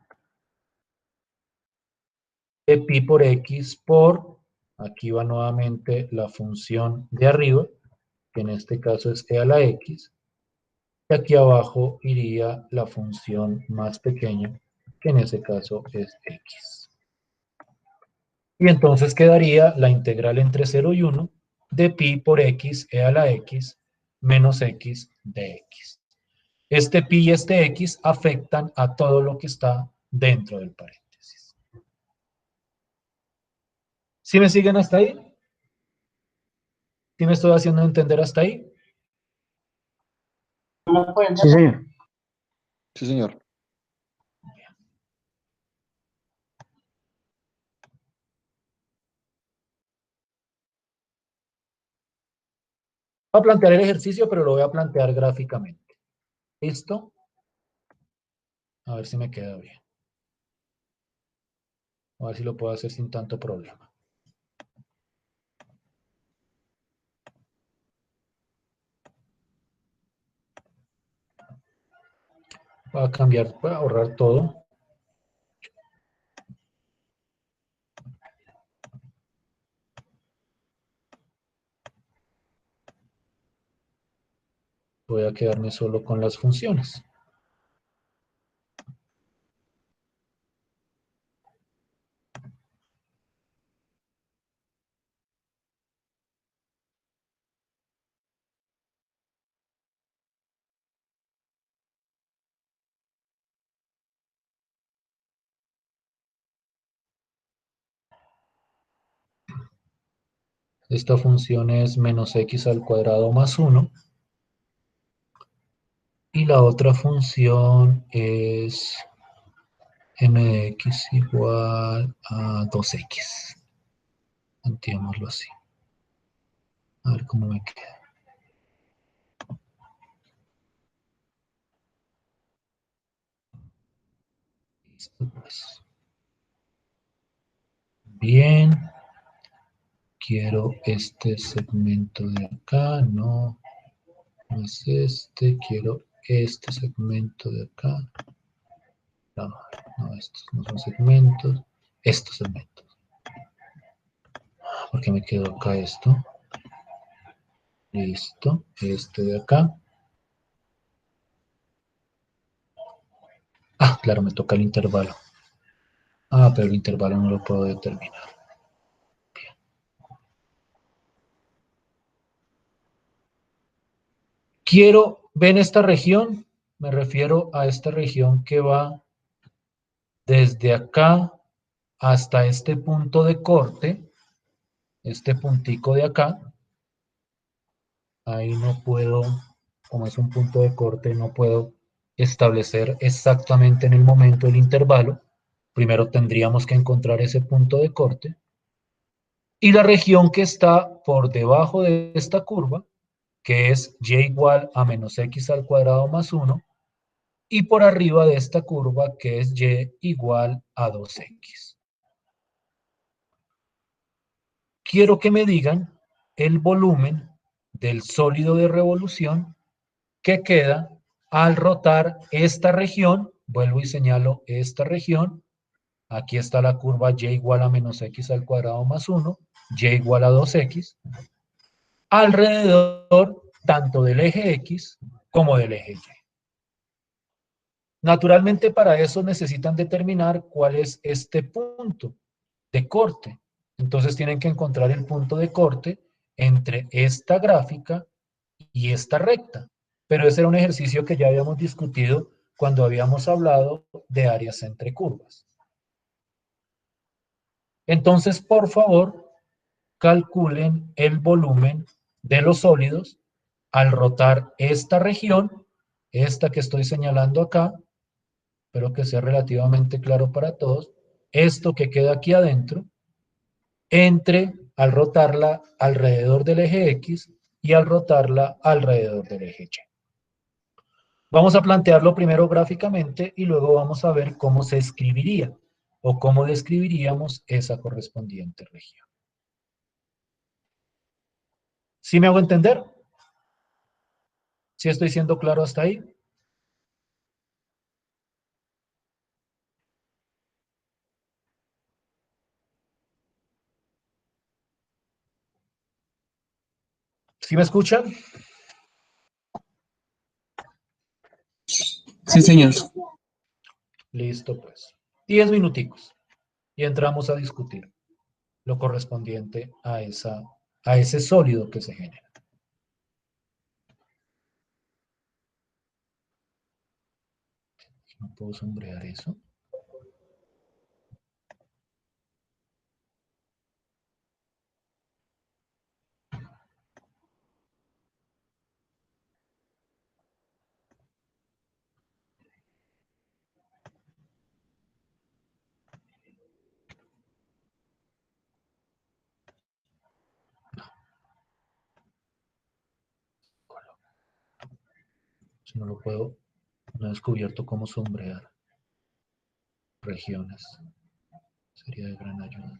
de pi por X por, aquí va nuevamente la función de arriba, que en este caso es e a la X, y aquí abajo iría la función más pequeña, que en ese caso es X. Y entonces quedaría la integral entre 0 y 1 de pi por X e a la X menos X de X. Este pi y este X afectan a todo lo que está dentro del paréntesis. ¿Sí me siguen hasta ahí? ¿Sí me estoy haciendo entender hasta ahí? Sí, señor. Sí, señor. Voy a plantear el ejercicio, pero lo voy a plantear gráficamente. ¿Listo? A ver si me queda bien. A ver si lo puedo hacer sin tanto problema. Voy a cambiar, voy a ahorrar todo. Voy a quedarme solo con las funciones. Esta función es menos x al cuadrado más 1. Y la otra función es m de x igual a 2x. Planteémoslo así. A ver cómo me queda. Listo, pues. Bien. Quiero este segmento de acá. No, no es este. Quiero este segmento de acá. No, no, estos no son segmentos. Estos segmentos. ¿Por qué me quedo acá esto? Listo. Este de acá. Ah, claro, me toca el intervalo. Ah, pero el intervalo no lo puedo determinar. Quiero, ¿ven esta región? Me refiero a esta región que va desde acá hasta este punto de corte, este puntico de acá. Ahí no puedo, como es un punto de corte, no puedo establecer exactamente en el momento el intervalo. Primero tendríamos que encontrar ese punto de corte. Y la región que está por debajo de esta curva, que es y igual a menos x al cuadrado más 1, y por arriba de esta curva, que es y igual a 2x. Quiero que me digan el volumen del sólido de revolución que queda al rotar esta región. Vuelvo y señalo esta región. Aquí está la curva y igual a menos x al cuadrado más 1, y igual a 2x, alrededor tanto del eje x como del eje y. Naturalmente, para eso necesitan determinar cuál es este punto de corte. Entonces tienen que encontrar el punto de corte entre esta gráfica y esta recta. Pero ese era un ejercicio que ya habíamos discutido cuando habíamos hablado de áreas entre curvas. Entonces, por favor, calculen el volumen de los sólidos al rotar esta región, esta que estoy señalando acá. Espero que sea relativamente claro para todos. Esto que queda aquí adentro, al rotarla alrededor del eje X y al rotarla alrededor del eje Y. Vamos a plantearlo primero gráficamente y luego vamos a ver cómo se escribiría o cómo describiríamos esa correspondiente región. ¿Sí me hago entender? ¿Sí estoy siendo claro hasta ahí? ¿Sí me escuchan? Sí, señor. Listo, pues. 10 minuticos y entramos a discutir lo correspondiente a ese sólido que se genera. No puedo sombrear eso. Si no lo puedo, no he descubierto cómo sombrear regiones. Sería de gran ayuda.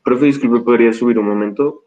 Profe, disculpe, ¿podría subir un momento?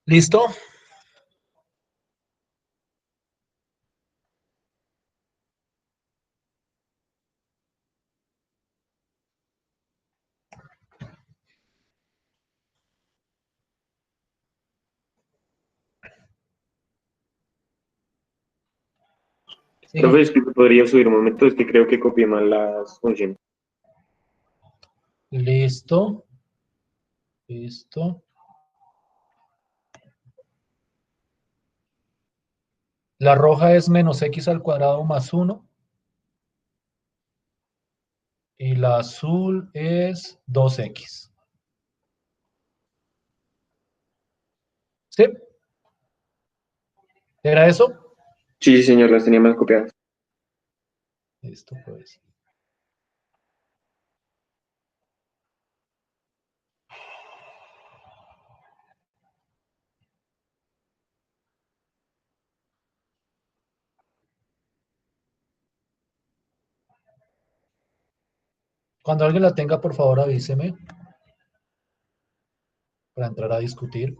¿Listo? Profe, Sí. disculpe, ¿podría subir un momento? Es que creo que copié mal las funciones. Listo. Listo. La roja es menos x al cuadrado más 1 y la azul es 2x. ¿Sí? ¿Era eso? Sí, sí, señor, las tenía mal copiadas. Listo, pues. Cuando alguien la tenga, por favor, avíseme para entrar a discutir.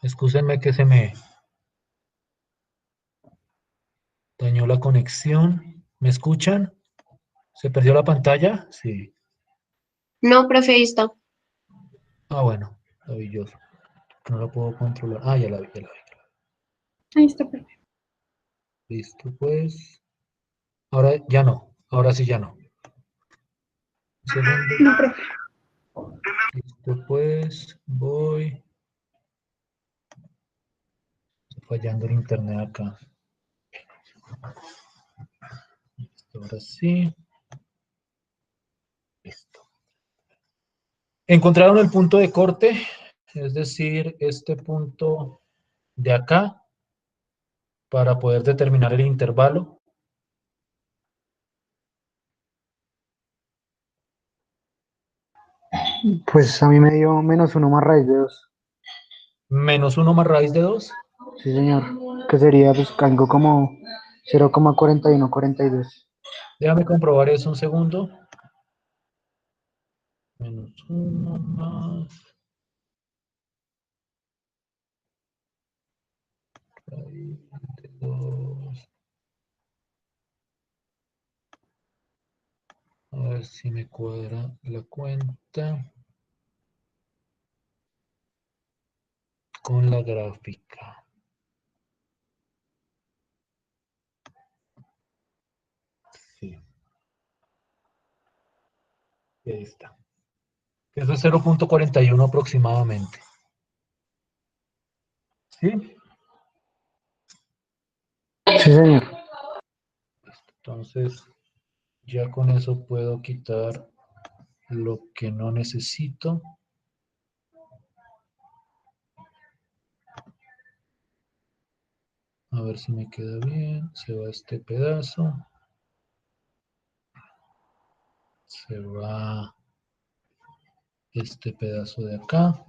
Excúsenme que se me dañó la conexión. ¿Me escuchan? ¿Se perdió la pantalla? Sí. No, profe, ahí está. Ah, bueno, maravilloso. No la puedo controlar. Ah, ya la vi, ya la vi. Ahí está, profe. Listo, pues. Ahora ya no. Ahora sí ya no. Un segundo. No, profe. Listo, pues. Voy. Está fallando el internet acá. Listo, ahora sí. Listo. Encontraron el punto de corte, es decir, este punto de acá, para poder determinar el intervalo. Pues a mí me dio -1 más raíz de 2. Menos 1 más raíz de 2. Sí, señor. Que sería pues algo como 0,4142. Déjame comprobar eso un segundo. Menos 1 más raíz de 2. A ver si me cuadra la cuenta con la gráfica. Sí, y ahí está. Eso es 0,41 aproximadamente. ¿Sí? Sí, señor. Entonces, ya con eso puedo quitar lo que no necesito. A ver si me queda bien. Se va este pedazo. Se va este pedazo de acá.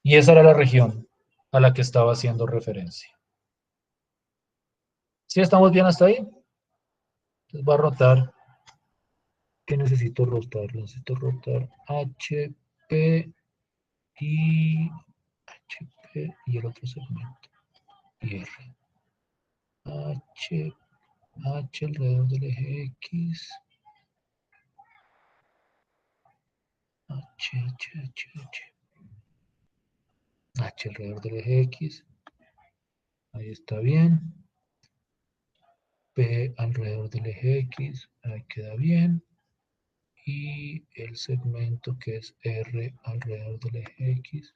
Y esa era la región a la que estaba haciendo referencia. ¿Sí estamos bien hasta ahí? Entonces va a rotar. ¿Qué necesito rotar? Necesito rotar HP y HP y el otro segmento. Y R. H, H alrededor del eje X. H, H, H, H. H alrededor del eje X. Ahí está bien. P alrededor del eje X. Ahí queda bien. Y el segmento que es R alrededor del eje X.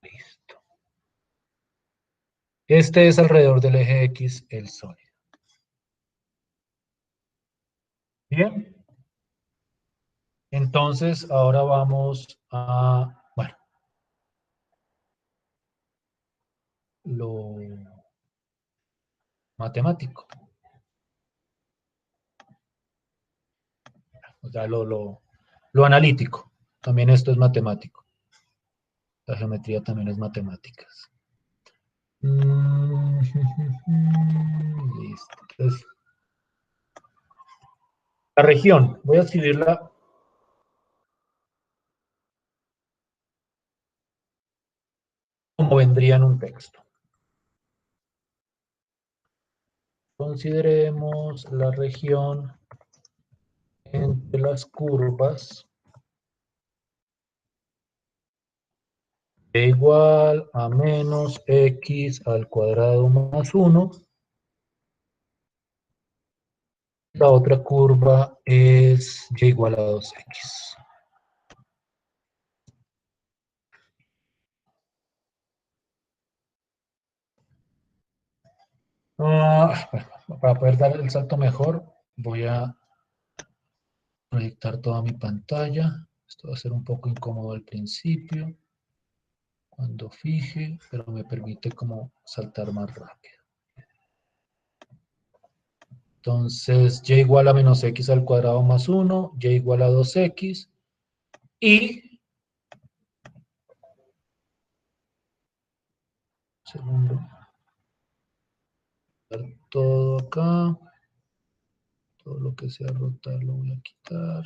Listo. Este es alrededor del eje X el sólido. Bien. Entonces, ahora vamos a, bueno, lo matemático. O sea, lo analítico. También esto es matemático. La geometría también es matemáticas. Listo. Entonces, la región, voy a escribirla como vendría en un texto. Consideremos la región entre las curvas e igual a menos x al cuadrado más 1. La otra curva es y igual a 2x. Bueno, para poder dar el salto mejor, voy a proyectar toda mi pantalla. Esto va a ser un poco incómodo al principio, cuando fije, pero me permite como saltar más rápido. Entonces, y igual a menos x al cuadrado más 1, y igual a 2x, y... Segundo. Todo acá. Todo lo que sea rotar lo voy a quitar.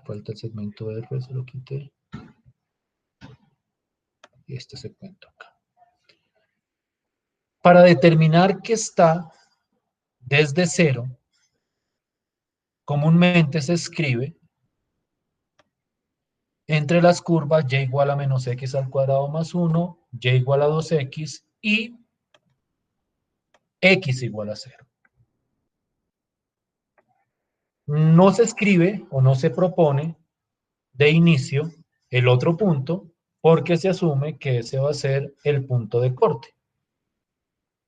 Falta el segmento R, se lo quité. Y este segmento acá. Para determinar que está desde 0, comúnmente se escribe entre las curvas y igual a menos x al cuadrado más 1, y igual a 2x y x igual a 0. No se escribe o no se propone de inicio el otro punto porque se asume que ese va a ser el punto de corte.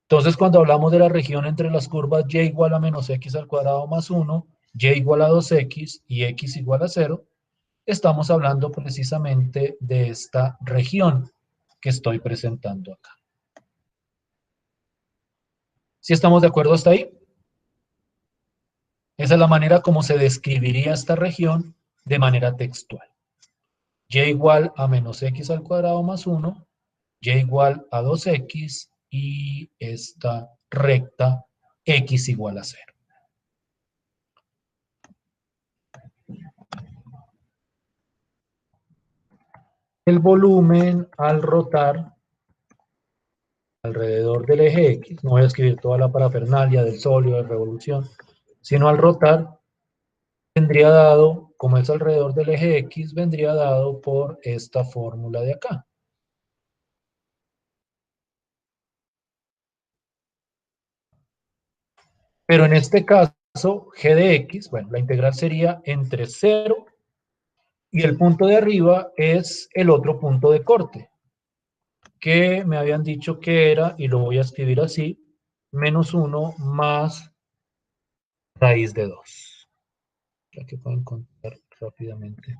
Entonces, cuando hablamos de la región entre las curvas y igual a menos x al cuadrado más 1, y igual a 2x y x igual a 0, estamos hablando precisamente de esta región que estoy presentando acá. ¿Sí estamos de acuerdo hasta ahí? Esa es la manera como se describiría esta región de manera textual. Y igual a menos x al cuadrado más 1, y igual a 2x y esta recta x igual a 0. El volumen al rotar alrededor del eje X, no voy a escribir toda la parafernalia del sólido, de revolución, sino al rotar, vendría dado, como es alrededor del eje X, vendría dado por esta fórmula de acá. Pero en este caso, g de x, bueno, la integral sería entre 0 y el punto de arriba es el otro punto de corte, que me habían dicho que era, y lo voy a escribir así, menos 1 más raíz de 2. Ya que pueden contar rápidamente.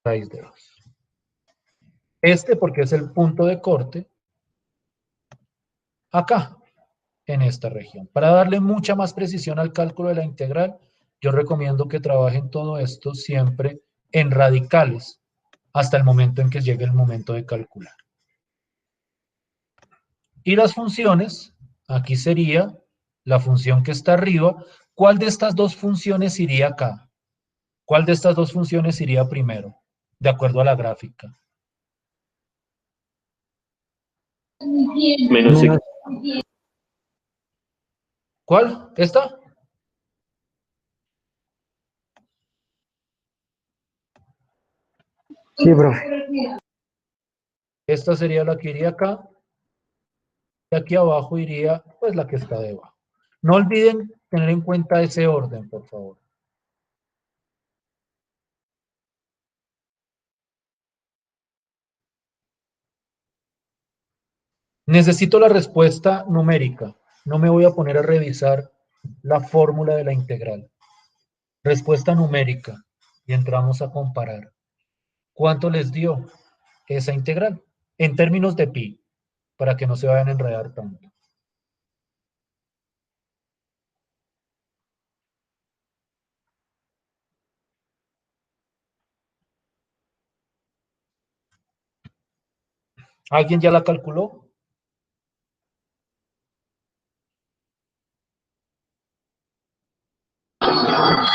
Raíz de 2. Este porque es el punto de corte acá, en esta región. Para darle mucha más precisión al cálculo de la integral, yo recomiendo que trabajen todo esto siempre en radicales, hasta el momento en que llegue el momento de calcular. Y las funciones, aquí sería la función que está arriba. ¿Cuál de estas dos funciones iría acá? ¿Cuál de estas dos funciones iría primero? De acuerdo a la gráfica. Menos x. ¿Cuál? ¿Esta? Sí, profe. Esta sería la que iría acá. Y aquí abajo iría, pues, la que está debajo. No olviden tener en cuenta ese orden, por favor. Necesito la respuesta numérica. No me voy a poner a revisar la fórmula de la integral. Respuesta numérica. Y entramos a comparar. ¿Cuánto les dio esa integral? En términos de pi, para que no se vayan a enredar tanto. ¿Alguien ya la calculó?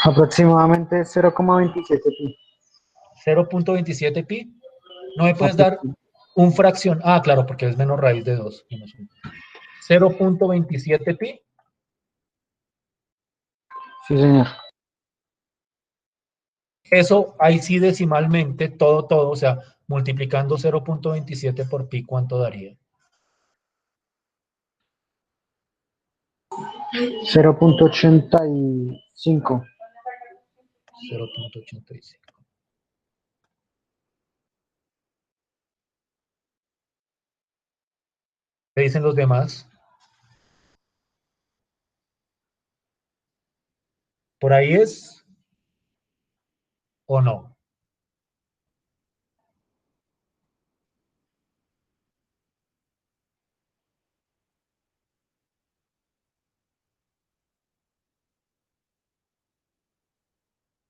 Aproximadamente 0,27 pi. 0.27 pi. ¿No me puedes dar un fracción? Ah, claro, porque es menos raíz de 2. 0.27 pi. Sí, señor. Eso ahí sí decimalmente, todo, o sea, multiplicando 0.27 por pi, ¿cuánto daría? 0,85. 0.85. ¿Qué dicen los demás? ¿Por ahí es o no?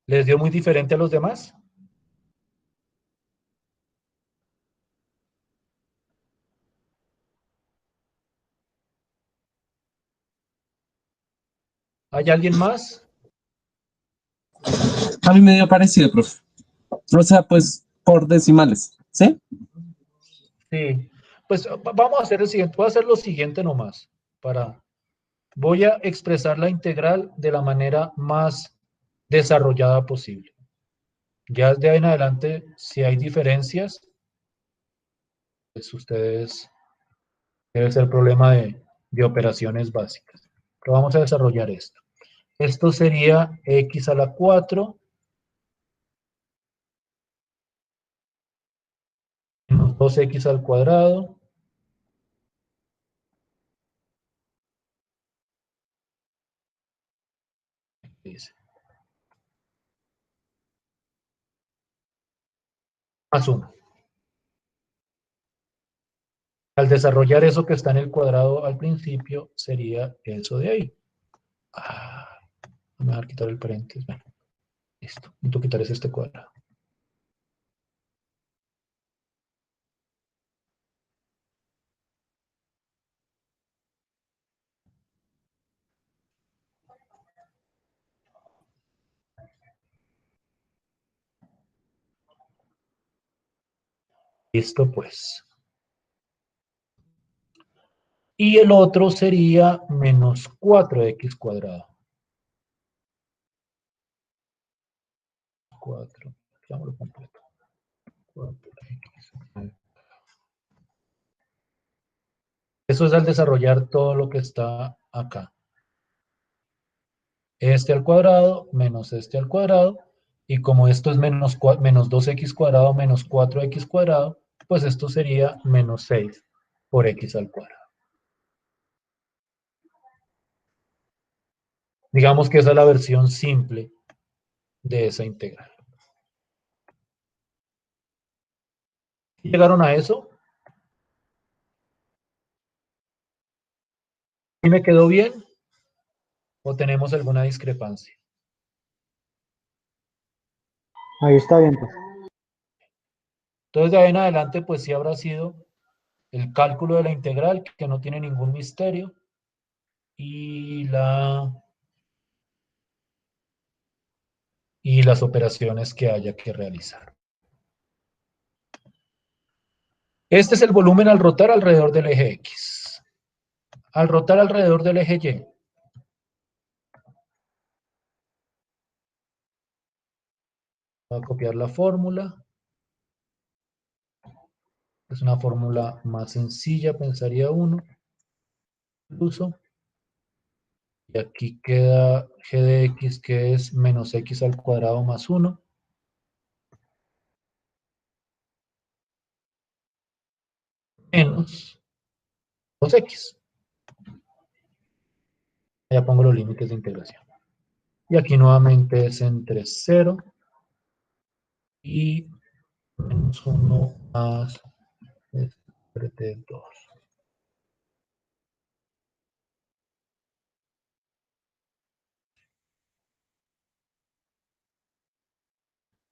¿Les dio muy diferente a los demás? ¿Hay alguien más? A mí me dio parecido, profe. O sea, pues por decimales, ¿sí? Sí. Pues vamos a hacer el siguiente, voy a hacer lo siguiente nomás, voy a expresar la integral de la manera más desarrollada posible. Ya desde ahí en adelante, si hay diferencias, pues ustedes, debe ser problema de operaciones básicas. Pero vamos a desarrollar esto. Esto sería x a la 4 menos 2x al cuadrado dice, más 1. Al desarrollar eso que está en el cuadrado al principio, sería eso de ahí. Me voy a quitar el paréntesis. Bueno, listo. Necesito quitar este cuadrado. Listo, pues. Y el otro sería menos 4x cuadrado. 4, hagámoslo completo. 4x. Eso es al desarrollar todo lo que está acá. Este al cuadrado menos este al cuadrado. Y como esto es menos 2x cuadrado menos 4x cuadrado, pues esto sería menos 6 por x al cuadrado. Digamos que esa es la versión simple de esa integral. ¿Llegaron a eso? ¿Y me quedó bien? ¿O tenemos alguna discrepancia? Ahí está bien, pues. Entonces de ahí en adelante pues sí habrá sido el cálculo de la integral, que no tiene ningún misterio, y las operaciones que haya que realizar. Este es el volumen al rotar alrededor del eje X. Al rotar alrededor del eje Y. Voy a copiar la fórmula. Es una fórmula más sencilla, pensaría uno. Incluso. Y aquí queda g de x, que es menos x al cuadrado más 1. Menos 2x. Ya pongo los límites de integración. Y aquí nuevamente es entre 0 y menos 1 más entre 2.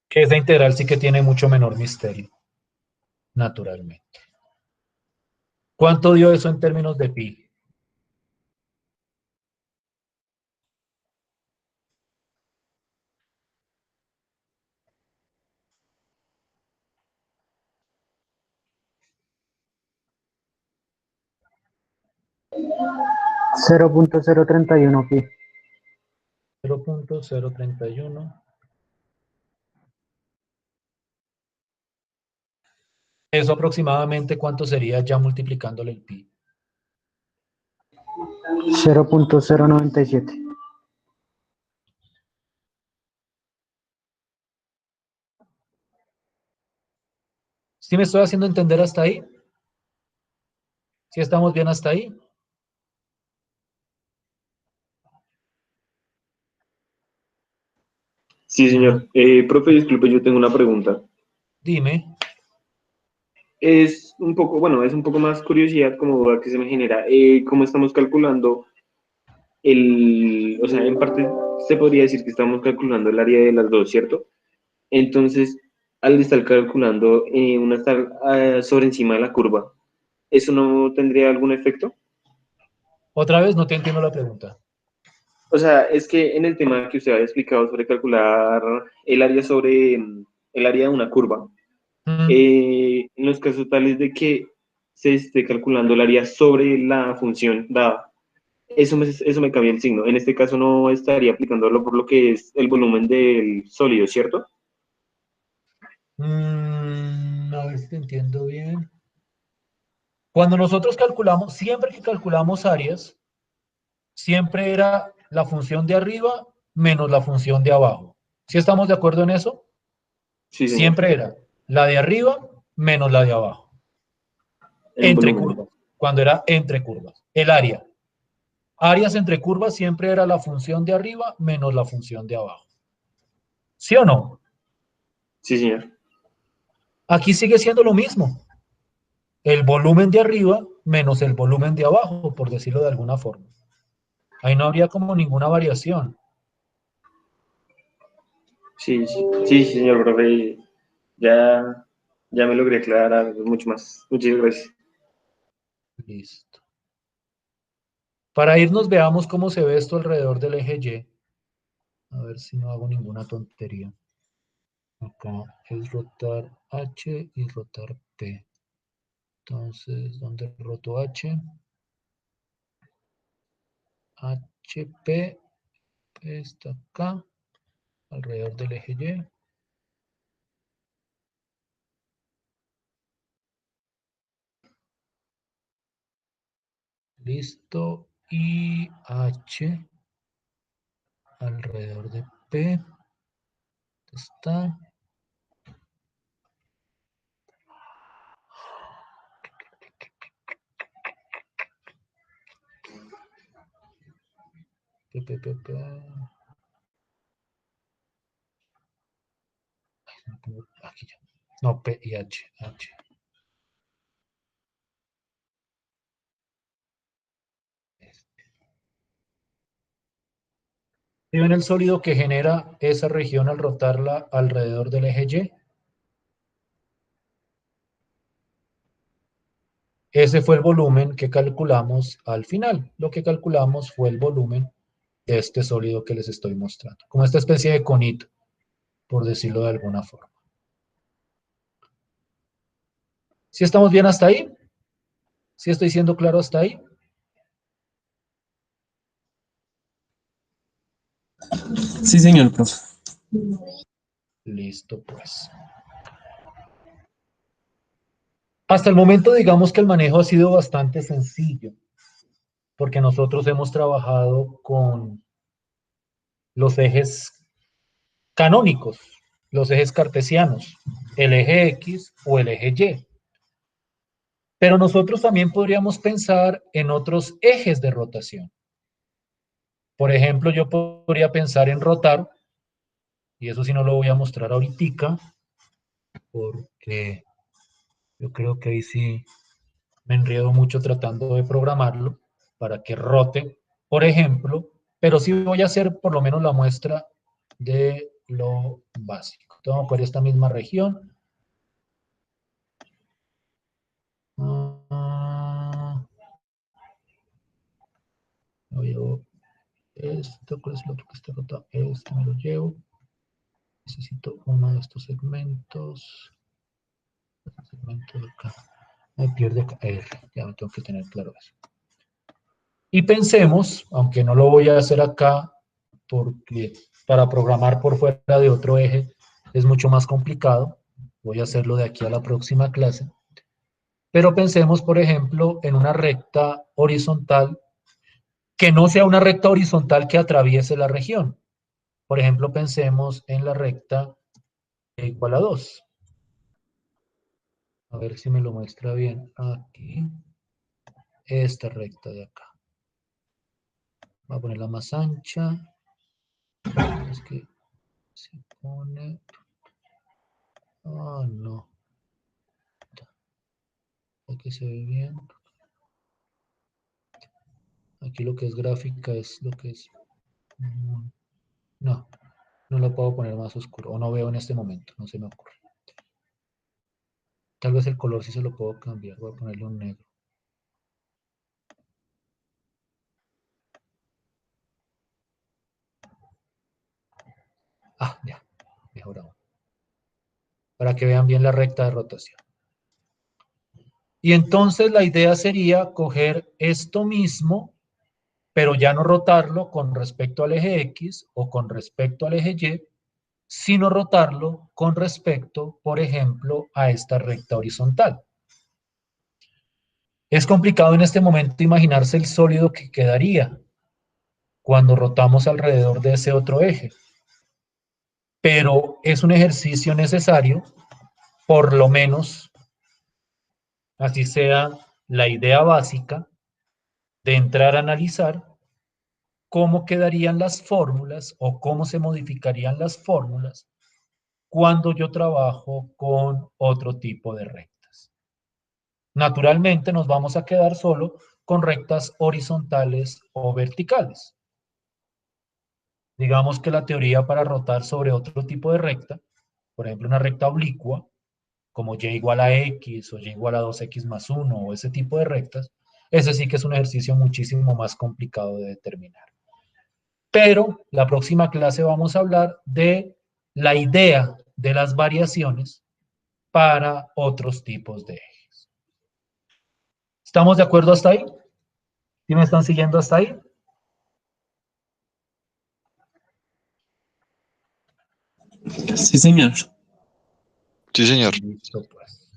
Que esa integral sí que tiene mucho menor misterio, naturalmente. ¿Cuánto dio eso en términos de pi? Cero punto cero treinta y uno pi. 0.031. Eso aproximadamente, ¿cuánto sería ya multiplicándole el pi? 0.097. ¿Sí me estoy haciendo entender hasta ahí? ¿Sí estamos bien hasta ahí? Sí, señor. Profe, disculpe, yo tengo una pregunta. Dime. Es un poco, bueno, es un poco más curiosidad como duda que se me genera. ¿Cómo estamos calculando o sea, en parte se podría decir que estamos calculando el área de las dos, ¿cierto? Entonces, al estar calculando una estar sobre encima de la curva, ¿eso no tendría algún efecto? Otra vez, no te entiendo la pregunta. O sea, es que en el tema que usted había explicado sobre calcular el área sobre el área de una curva, Mm, en los casos tales de que se esté calculando el área sobre la función dada, eso me cambia el signo. En este caso no estaría aplicándolo por lo que es el volumen del sólido, ¿cierto? a ver si te entiendo bien. Cuando nosotros calculamos, siempre que calculamos áreas, siempre era la función de arriba menos la función de abajo. ¿Sí estamos de acuerdo en eso? Sí, señor. Siempre era la de arriba menos la de abajo. En Entre volumen. curvas, cuando era entre curvas. El área. Áreas entre curvas siempre era la función de arriba menos la función de abajo. ¿Sí o no? Sí, señor. Aquí sigue siendo lo mismo. El volumen de arriba menos el volumen de abajo, por decirlo de alguna forma. Ahí no habría como ninguna variación. Sí, sí, sí, señor, profe. Ya, ya me logré aclarar mucho más. Muchas gracias. Listo. Para irnos, veamos cómo se ve esto alrededor del eje Y. A ver si no hago ninguna tontería. Acá es rotar H y rotar P. Entonces, ¿dónde roto H? HP está acá, alrededor del eje Y. Listo. Y H alrededor de P. Está. P, P, P, P. Aquí ya. No, P y H. H. ¿Sí ven el sólido que genera esa región al rotarla alrededor del eje Y? Ese fue el volumen que calculamos al final. Lo que calculamos fue el volumen de este sólido que les estoy mostrando. Como esta especie de conito, por decirlo de alguna forma. ¿Sí estamos bien hasta ahí? ¿Sí estoy siendo claro hasta ahí? Sí, señor, profe. Listo, pues. Hasta el momento digamos que el manejo ha sido bastante sencillo. porque nosotros hemos trabajado con los ejes canónicos, los ejes cartesianos, el eje X o el eje Y. Pero nosotros también podríamos pensar en otros ejes de rotación. Por ejemplo, yo podría pensar en rotar, y eso sí no lo voy a mostrar ahorita, porque yo creo que ahí sí me enredo mucho tratando de programarlo para que rote, por ejemplo, pero sí voy a hacer por lo menos la muestra de lo básico. Entonces, vamos por esta misma región. Llevo esto, ¿cuál es el otro que está rotado? Este me lo llevo. Necesito uno de estos segmentos. Este segmento de acá. Me pierde acá. Ya me tengo que tener claro eso. Y pensemos, aunque no lo voy a hacer acá, porque para programar por fuera de otro eje es mucho más complicado. Voy a hacerlo de aquí a la próxima clase. Pero pensemos, por ejemplo, en una recta horizontal que no sea una recta horizontal que atraviese la región. Por ejemplo, pensemos en la recta igual a 2. A ver si me lo muestra bien aquí. Esta recta de acá. Voy a ponerla más ancha. Es que se pone... Oh, no. Aquí se ve bien. Aquí lo que es gráfica es lo que es... No, no lo puedo poner más oscuro. O no veo en este momento, no se me ocurre. Tal vez el color sí se lo puedo cambiar. Voy a ponerle un negro. Ah, ya. Mejorado. Para que vean bien la recta de rotación. Y entonces la idea sería coger esto mismo, pero ya no rotarlo con respecto al eje X o con respecto al eje Y, sino rotarlo con respecto, por ejemplo, a esta recta horizontal. Es complicado en este momento imaginarse el sólido que quedaría cuando rotamos alrededor de ese otro eje, pero es un ejercicio necesario, por lo menos, así sea la idea básica, de entrar a analizar cómo quedarían las fórmulas o cómo se modificarían las fórmulas cuando yo trabajo con otro tipo de rectas. Naturalmente nos vamos a quedar solo con rectas horizontales o verticales. Digamos que la teoría para rotar sobre otro tipo de recta, por ejemplo una recta oblicua, como y igual a x o y igual a 2x más 1 o ese tipo de rectas, ese sí que es un ejercicio muchísimo más complicado de determinar. Pero la próxima clase vamos a hablar de la idea de las variaciones para otros tipos de ejes. ¿Estamos de acuerdo hasta ahí? ¿Sí me están siguiendo hasta ahí? Sí, señor. Sí, señor. Listo, pues.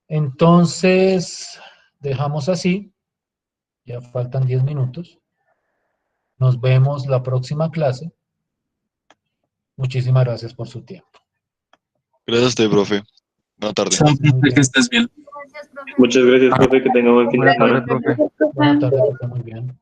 Entonces, dejamos así. Ya faltan 10 minutos. Nos vemos la próxima clase. Muchísimas gracias por su tiempo. Gracias a usted, profe. Buena tarde. Chao, profe, que estés bien. Muchas gracias, profe, que tenga buen fin de Buenas tardes, semana. profe. Buenas tardes, que esté muy bien.